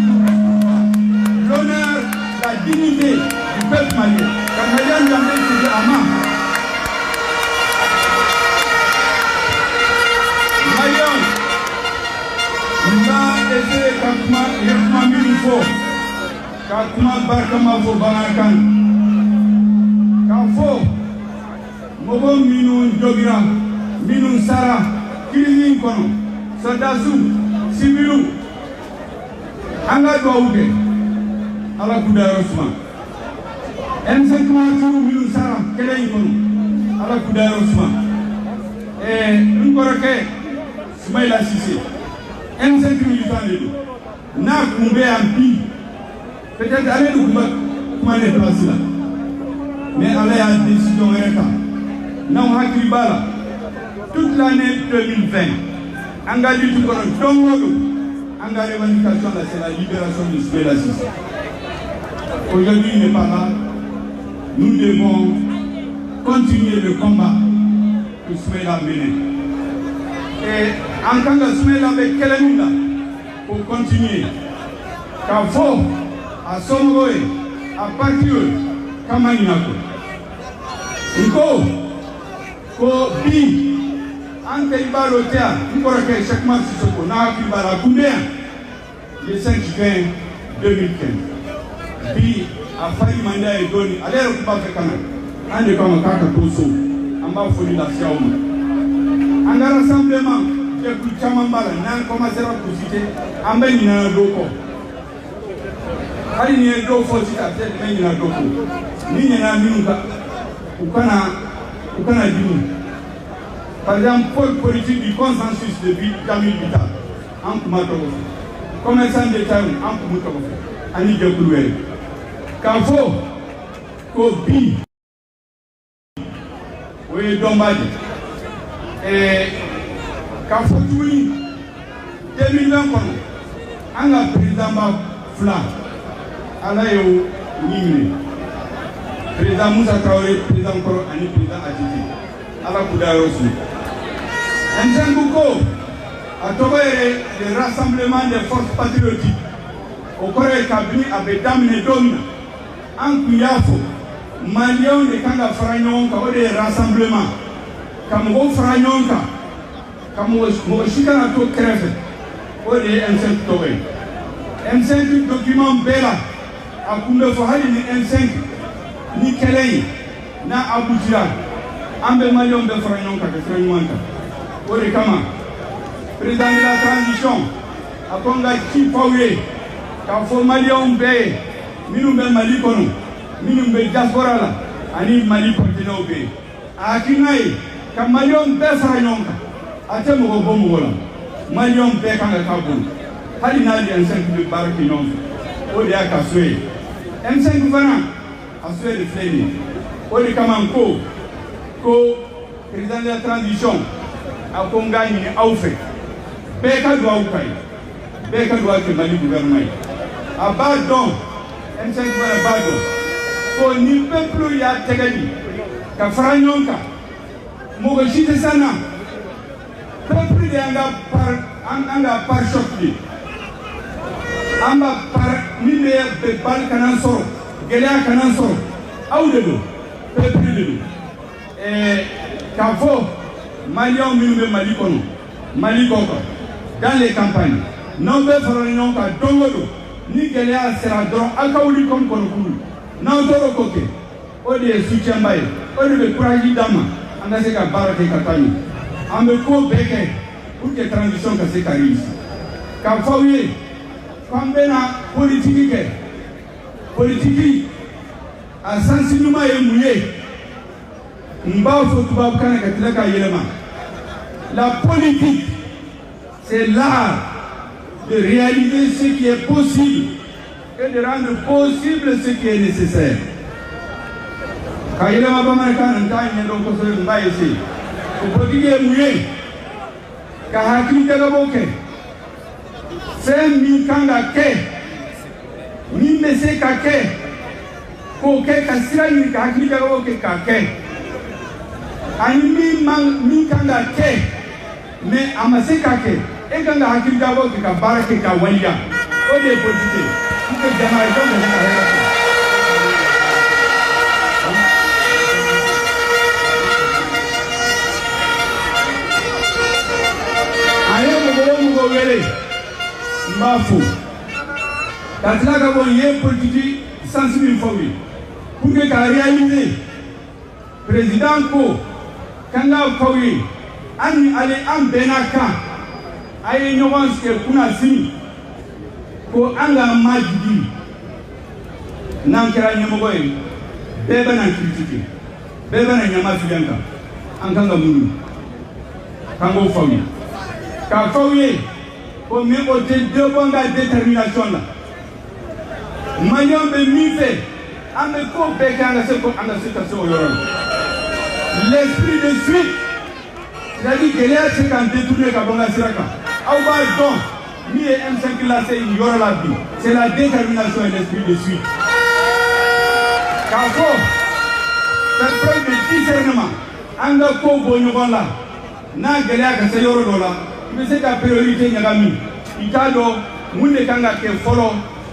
l'honneur, la dignité du peuple malien. Car malien nous a dit à main. Malien, nous avons essayé Kakuma Minufo, Kakuma Barkamafo Banakan, Kafo, Mogo Minu Jogira, Minu Sara, Kirin Kono, Sadasu, Sibiru, Anga Douke, Alakuda Rosman. M5 Minu Sara, Kelen Kono, Alakuda Rosman. Et Nkorake, Smaila Sisi. M5 Minu n'a coupé un pi. Peut-être aller nous comment les placer là. Mais aller à une décision récente. Nous avons toute l'année 2020. Engagé tout comme un tombeau. Engagé revendication là, c'est la libération de Smaila Sisi. Aujourd'hui, il n'est pas là. Nous devons continuer le combat que Smaila menait. Et en tant que Smaila avec Kelenunda, pour continuer, car faut à Somogoé, à partir Kamanako. Nko, ko bi, ante ibalotea, nkora ke chaque mois si soko, na akibala combien? Le 5 juin 2015. Bi, a failli demander à Edoni, allez au Kuba Fekana, ande comme Kaka Toso, en bas folie la Siaouma. En un rassemblement, j'ai plus Chamambala, n'a commencé à citer, en ben il y a un doko. Quand il y a un doko, c'est à tête, mais il y a un doko. Ni y a un minuta, ou kana dimi. Par exemple, pour politique du consensus de Jamil Vital, en Kumatoko, commerçant d'État, en Kumutoko, en Idjokoué. Quand faut, Kobi, oui, Dombadi. Et quand faut tout 2020, on a président Fla, Alayo Nimé, président Moussa Traoré, président Koro, et président Adjiti. ala kudaro su M5 ko a tobere le rassemblement des forces patriotiques au Corée Kabini avait damné domina en kuyafo Malion de kanga franyon ka ode rassemblement kam go franyon ka kam mo shika na to krefe ode M5 tobe M5 document bela akumbe fo hali ni M5 ni kelei na abujira ambe Malion be franyon ka franyon ka ode kama président de la transition akonga ki pawe ka fo Malion be minu be Mali kono minu be diaspora la ani Mali continent be akinai ka Malion be franyon ka ate mo go mo la Malion be kanga ka bon hali na li M5 de baraki non o de aka soe M5 vana asoe de fleni o de kama ko président de la transition akonga ni aufe be ka do aukai be ka do ke Mali gouvernement abadon M5 vana badon ko ni peuple ya tegani ka franyon ka mo go jite sana peuple de anga par choc bi amba par mine be bal kanan soro gelea kanan soro awde do peuple de kavo Malion minu Mali kono Mali koko dans les campagnes non be franyon ka dongodo ni gelea sera dron akawuli comme kono kulu non toro koke o de soutien baye o de courage dama anda se ka barake katani ambe ko beke pour que transition ka se réussir ka fawiye kambena politique a sensibilité et mouillé mba fo tuba kana ka tilaka yelema la politique c'est l'art de réaliser ce qui est possible et de rendre possible ce qui est nécessaire ka yelema ba man kan ntanye donc ko so mba yesi ko politique mouillé ka hakili daga boke c'est mi kanga ke mi mese ka ke ko ke kasira ni ka hakili daga boke ka ke ani mi kanga ke me amase ka ke e kanga hakili daga boke ka barake ka wanya o de politique ko jama'a ko na hera wele mbafu katilaka bon ye politique sensible fawi pour que ka réaliser président ko kanga fawi ani ale am benaka ay ñowan ke kuna sini ko anga majidi nan kera ñamo boy beba nan critique beba nan ñama fiyanka an kanga munu kango fawi ka fawi ko me o te devant la détermination là Malion be mi fait ame ko be kanga se ko anga situation yoron l'esprit de suite c'est-à-dire que les se kan détourner ka bonga siraka au ba don mi et M5 là c'est yoro la vie c'est la détermination et l'esprit de suite ka fo c'est preuve de discernement anga ko bonyo la na gelea ka se yoro do la mais c'est la priorité nyagami itado munde kanga ke folo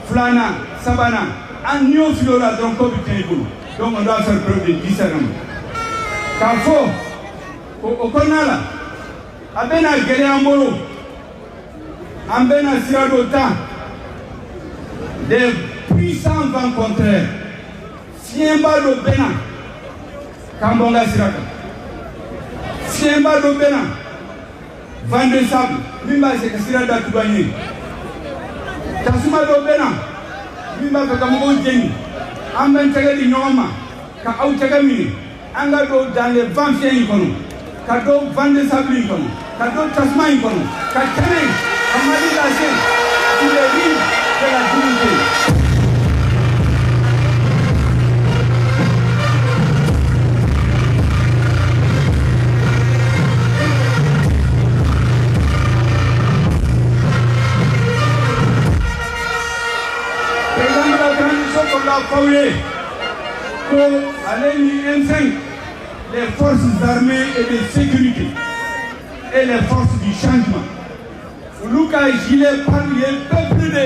flana sabana an nyo filo la donc ko bitene donc on doit faire preuve de discernement kafo ko konala abena gele amoro ambena sirado ta des puissants vents contraires siemba do bena kambonga siraka siemba do bena vent de sable, mimba se kasira da tubanye. Tasuma do bena, mimba ka kamugo jeni. Amben tege di nyoma, ka au tege mini. Anga do dans les vents fiens kono, ka do vent de sable kono, ka do tasuma kono, ka tene, amali la se, il est libre de la dignité. Faouye ko allez ni M5 les forces armées et de sécurité et les forces du changement. Luka Gilet parle peuple de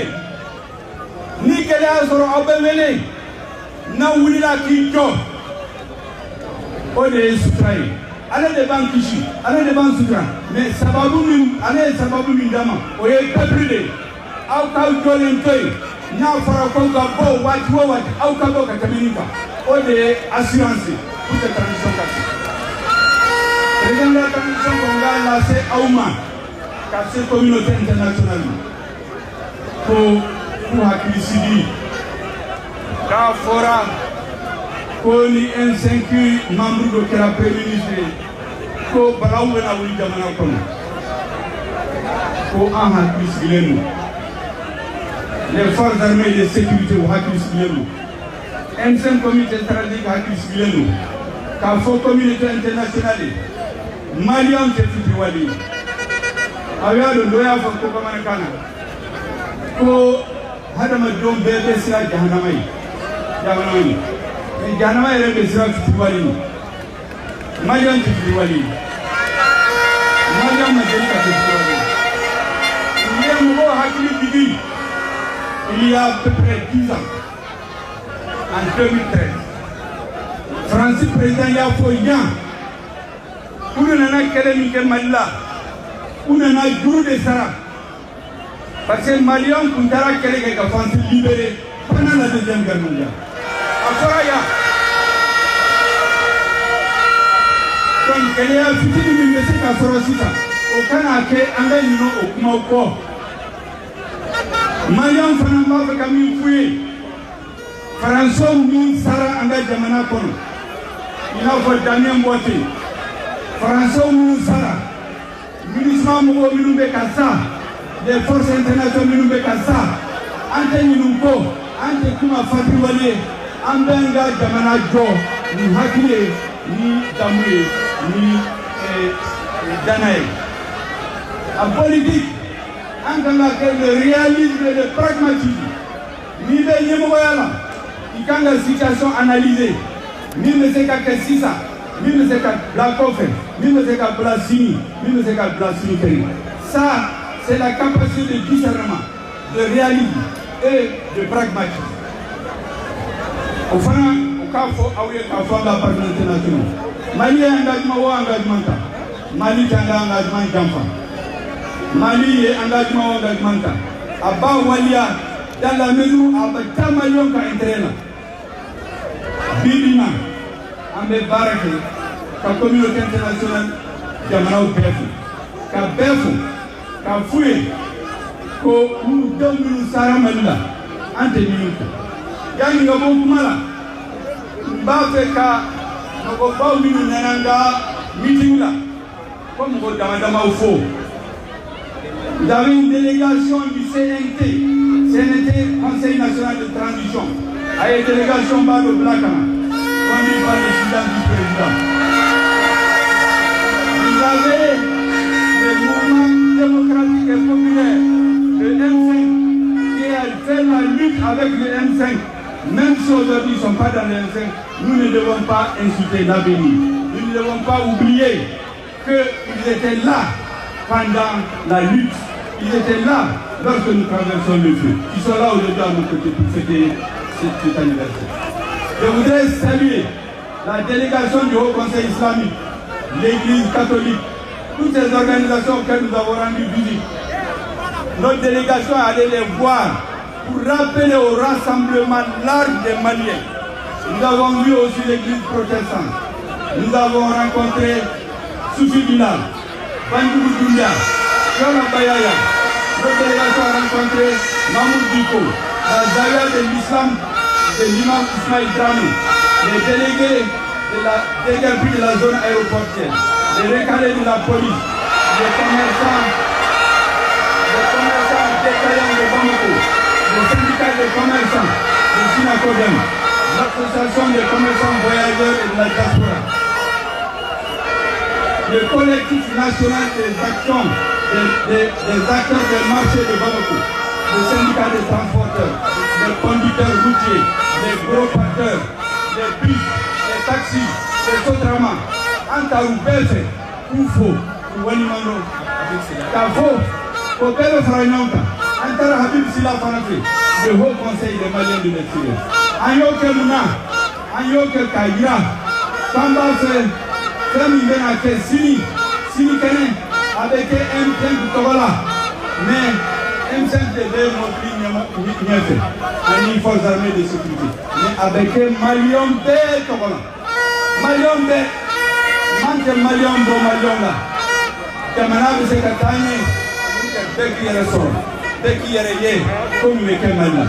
Nicolas Obemele Nawila Kinto Ode Sutrai. Allez de Bankishi, allez de Bansutra, mais Sababu, allez Sababu Mindama, Oye peuple de Aukau Jolentoy, Nafarakonga Bo, Watch, Aukabo Kataminka, Ode Assurance pour cette transition cassée. Président de la transition Conga, là c'est Aouma. Car cette communauté internationale pour Hakili car fora Koni un membre de la Premier ministre ko Balaou na wuli jamana kono ko en Hakili les forces armées de sécurité au Hakili un comité stratégique Hakili car faux communauté internationale Malian te fitiwali Aya do doya fa ko kamana kana ko hada ma dom bebe sira jahanamai e jahanamai rebe sira fitiwali Malian fitiwali Malian ma jerika fitiwali il y a mo Hakili Bibi il y a à peu près 10 ans en 2013 Francis président ya fo yan pour nana kele mi ke Malila Unana guru de Sara. Parce que Malion Kuntara Kelek a fait libérer pendant la Deuxième Guerre mondiale. À Foraya. Donc, elle est à fiti du ministère à Forosita. Au Kanake, Angelino, au Kumauko. Malion Fanamba Kami Fouye. François Moun Sara Anga Jamana Kono. Il a fait Damien Boité. François Moun Sara. Ministre Mougo Minumbe Kassa, les forces internationales Minumbe Kassa, Ante Minumko, Ante Kuma Fatiwale, Ambenga Jamana Jo, ni Hakile, ni Damouye, ni Danae. En politique, le réalisme et le pragmatisme, ni le Yemoyala, il y a la situation analysée, ni le Sekakessisa. Même c'est qu'à Blakofen, même c'est qu'à Blasini, même c'est qu'à Blasini. Ça, c'est la capacité de discernement, de réalisme et de pragmatisme. Au fond, au cas où la partenaire internationale, Mali a un engagement ou engagement. Mali a un engagement d'enfant. Mali est un engagement ou engagement. À Bawalia, dans la mesure où Tamalion a intérêt là. Bidina. Ambe barake ka communauté internationale jamana o befu ka fuye ko mu dominu sara malila ante minuto yani ngabo kumala ba fe ka ngabo ba minu nananga meeting la comme go dama fo vous avez une délégation du CNT Conseil national de transition a une délégation Bado Blakama conduit par le président du président. Vous avez le mouvement démocratique et populaire, le M5, qui a fait la lutte avec le M5. Même si aujourd'hui ils ne sont pas dans le M5, nous ne devons pas insulter l'avenir. Nous ne devons pas oublier qu'ils étaient là pendant la lutte. Ils étaient là lorsque nous traversons le feu. Ils sont là aujourd'hui à nos côtés pour fêter cet anniversaire. Je voudrais saluer la délégation du Haut Conseil islamique, l'Église catholique, toutes ces organisations auxquelles nous avons rendu visite. Notre délégation est allée les voir pour rappeler au rassemblement large des Maliens. Nous avons vu aussi l'Église protestante. Nous avons rencontré Soufi Bilal, Bandou Doumbia, Yola Bayaya. Notre délégation a rencontré Mahmoud Diko, la Zaya de l'Islam de l'imam Ismail Dramé, les délégués de la DGRP de la zone aéroportière, les recalés de la police, les commerçants détaillants de Bamako, les syndicats de commerçants de Sinacodem, l'association des commerçants voyageurs et de la diaspora, le collectif national des actions des acteurs des marchés de Bamako, le syndicat des transporteurs, les conducteurs routiers, les gros porteurs, les bus, les taxis, c'est autrement. En ta roupette, ou faux, ou animalo. Ta faux, pour belle fragnante. En ta Habib Sila Fanafi, le Haut Conseil des Maliens de l'extérieur. En yoke Mouna, en yoke Kagira, Kamba fait un Sini, Sini Kene, avec M5 Togola. Mais M5 devait montrer une force armée de sécurité. Mais avec Malion de Togola. Malion de Mante Malion Bo Malion là. Kamanabe se Katane, Beki Resor, Beki Reye, comme Meke Malna.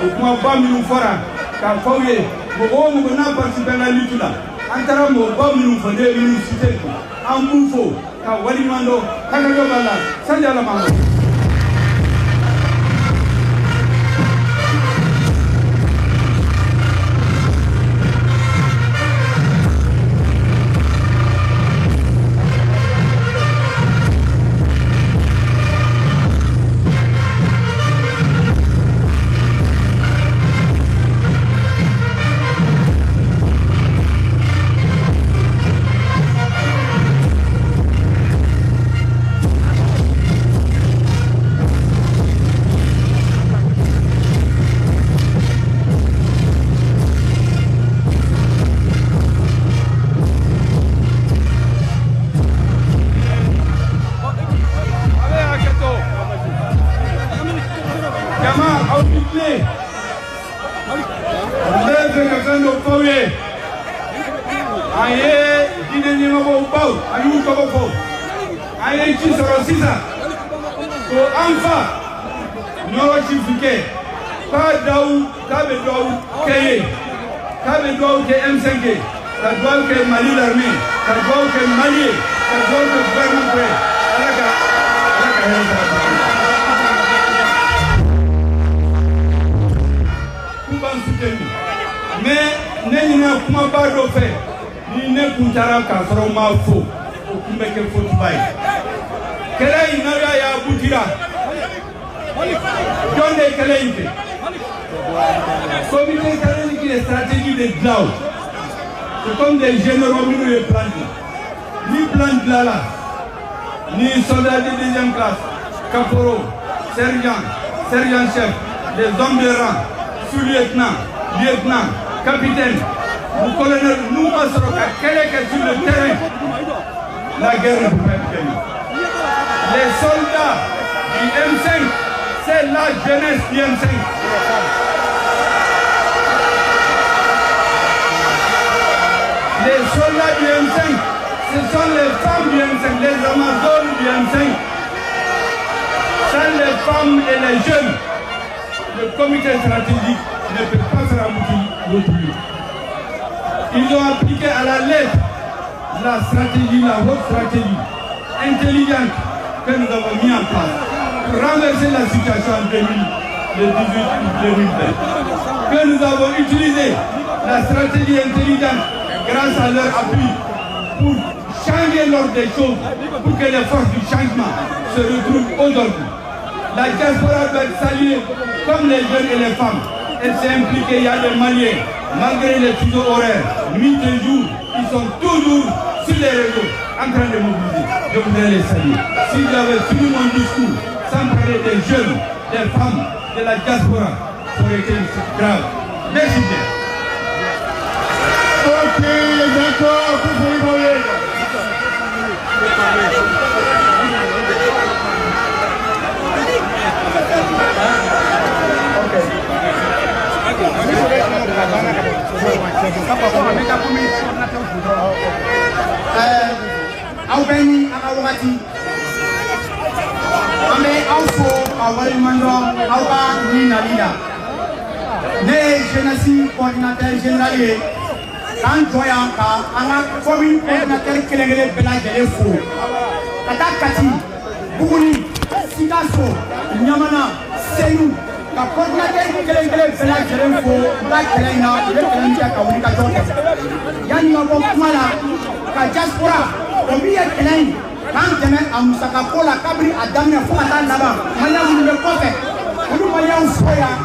Au point pas nous fera, car Fauye, Bobo n'a participé à la lutte là. Antara mo ba nous fondé nous citer en boufo, car Walimando, Kanagobala, Sanjala Mamo. C'est comme des généraux qui ne plantent ni plantent là, ni soldats de deuxième classe, caporaux, sergent-chef, des hommes de rang, sous-lieutenant, lieutenant, capitaine, nous colonel, nous Masroka, quel est sur le terrain la guerre ne peut pas gagner. Les soldats du M5, c'est la jeunesse du M5. Les soldats du M5, ce sont les femmes du M5, les Amazones du M5. Sans les femmes et les jeunes, le comité stratégique ne peut pas faire aboutir notre but. Ils ont appliqué à la lettre la stratégie, la haute stratégie intelligente que nous avons mis en place pour renverser la situation en 2018-2020. Que nous avons utilisé la stratégie intelligente grâce à leur appui pour changer l'ordre des choses, pour que les forces du changement se retrouvent aujourd'hui. La diaspora doit être saluée comme les jeunes et les femmes. Elle s'est impliquée, il y a des Maliens, malgré les fuseaux horaires, nuit et jour, ils sont toujours sur les réseaux en train de mobiliser. Je voudrais les saluer. Si j'avais fini mon discours sans parler des jeunes, des femmes, de la diaspora, ça aurait été grave. Merci bien. Ok, d'accord, vous pouvez parler. Aw bɛ ni a ka wagati an bɛ aw fo ka waleɲumandɔn aw ka nin nali la ne ye jeunesse coordinateur général ye k'an jɔ yan ka an ka commune coordinateur kelen-kelen bɛɛ lajɛlen fo ka taa Kati Buguni Sikaso Ɲamana Senu ka coordinateur kelen-kelen bɛɛ lajɛlen fo u ka kɛlɛ in na u ye kɛlɛ in kɛ ka wuli ka jɔ kɛ yanni ka bɔ kuma la ka diaspora o min ye kɛlɛ in k'an dɛmɛ a musakako la kabini a daminɛ fo ka taa laban maliyɛn minnu bɛ kɔfɛ olu maliyɛnw fo yan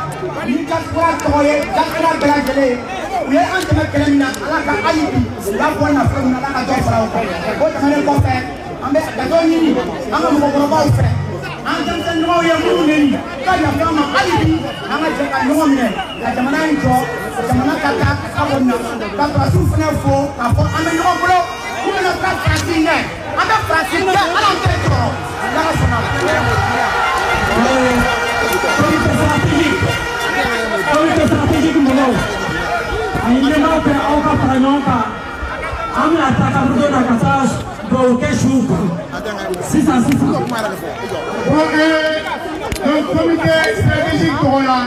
ni diaspora tɔgɔ ye diaspora bɛɛ lajɛlen u ye an tɛmɛ kɛlɛ min na ala ka hali bi u y'a bɔ nafolo min na ala ka dɔ fara o kan o tɛmɛnen kɔfɛ an bɛ gato ɲini an ka mɔgɔkɔrɔbaw fɛ an denmisɛnnin ɲɔgɔnw ye minnu neni ka yafa an ma hali bi an ka jɛ ka ɲɔgɔn minɛ ka jamana in jɔ jamana ka taa ka bɔ nin na ka farasiw fana fo k'a fɔ an bɛ ɲɔgɔn bolo u bɛna taa farasi ɲɛ an bɛ farasi ɲɛ ala tɛ jɔrɔ ala ka sɔnna. Comité stratégique mɔgɔw ani ɲɛmaaw bɛ aw ka fara ɲɔgɔn kan an bɛna taa kaburudon na ka taa dugawu kɛ suw kan sisan. Donc comité stratégique tɔgɔla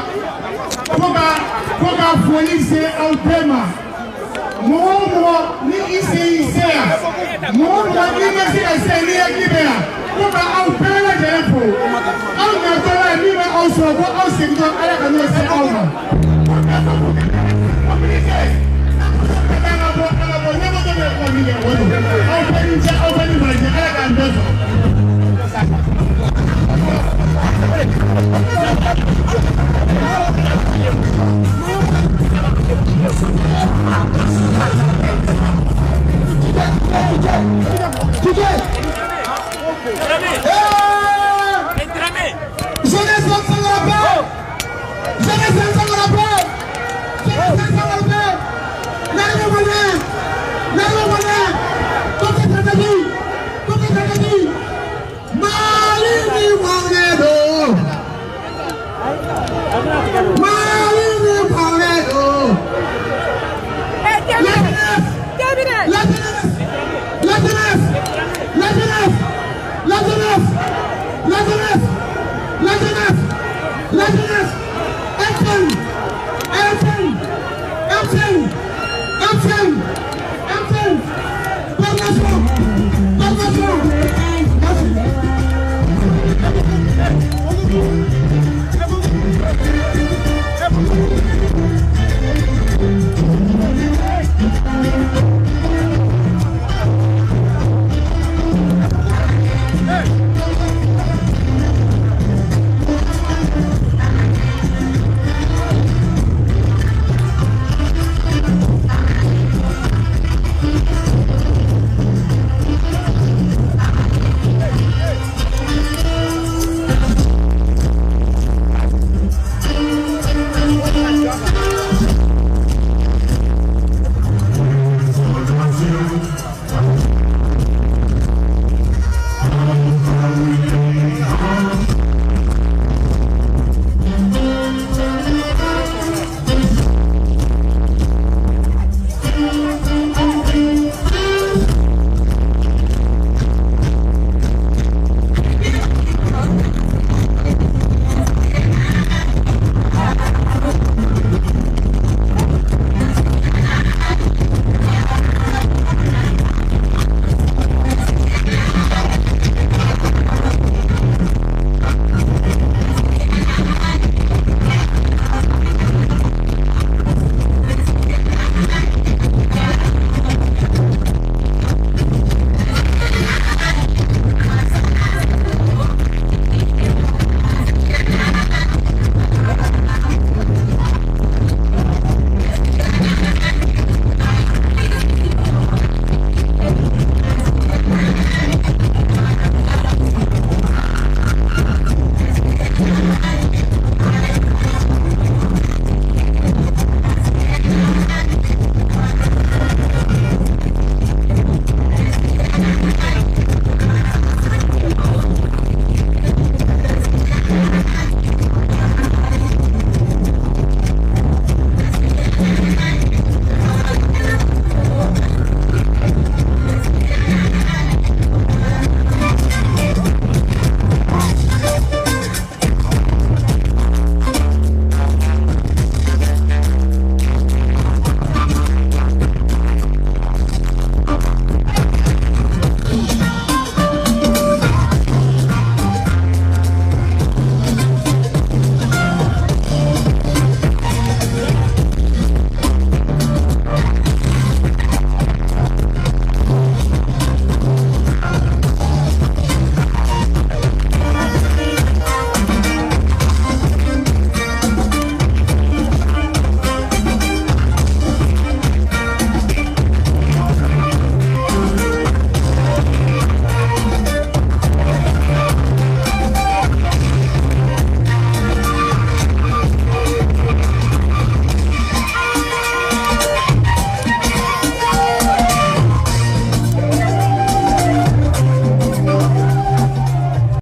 ko ka foli se aw bɛɛ ma mɔgɔ o mɔgɔ ni i se y'i se yan mɔgɔ o mɔgɔ n'i ma se ka se n'i hakili bɛ yan ko ka aw bɛɛ lajɛlen fo aw natɔla min bɛ aw sɔrɔ ko aw segintɔ ala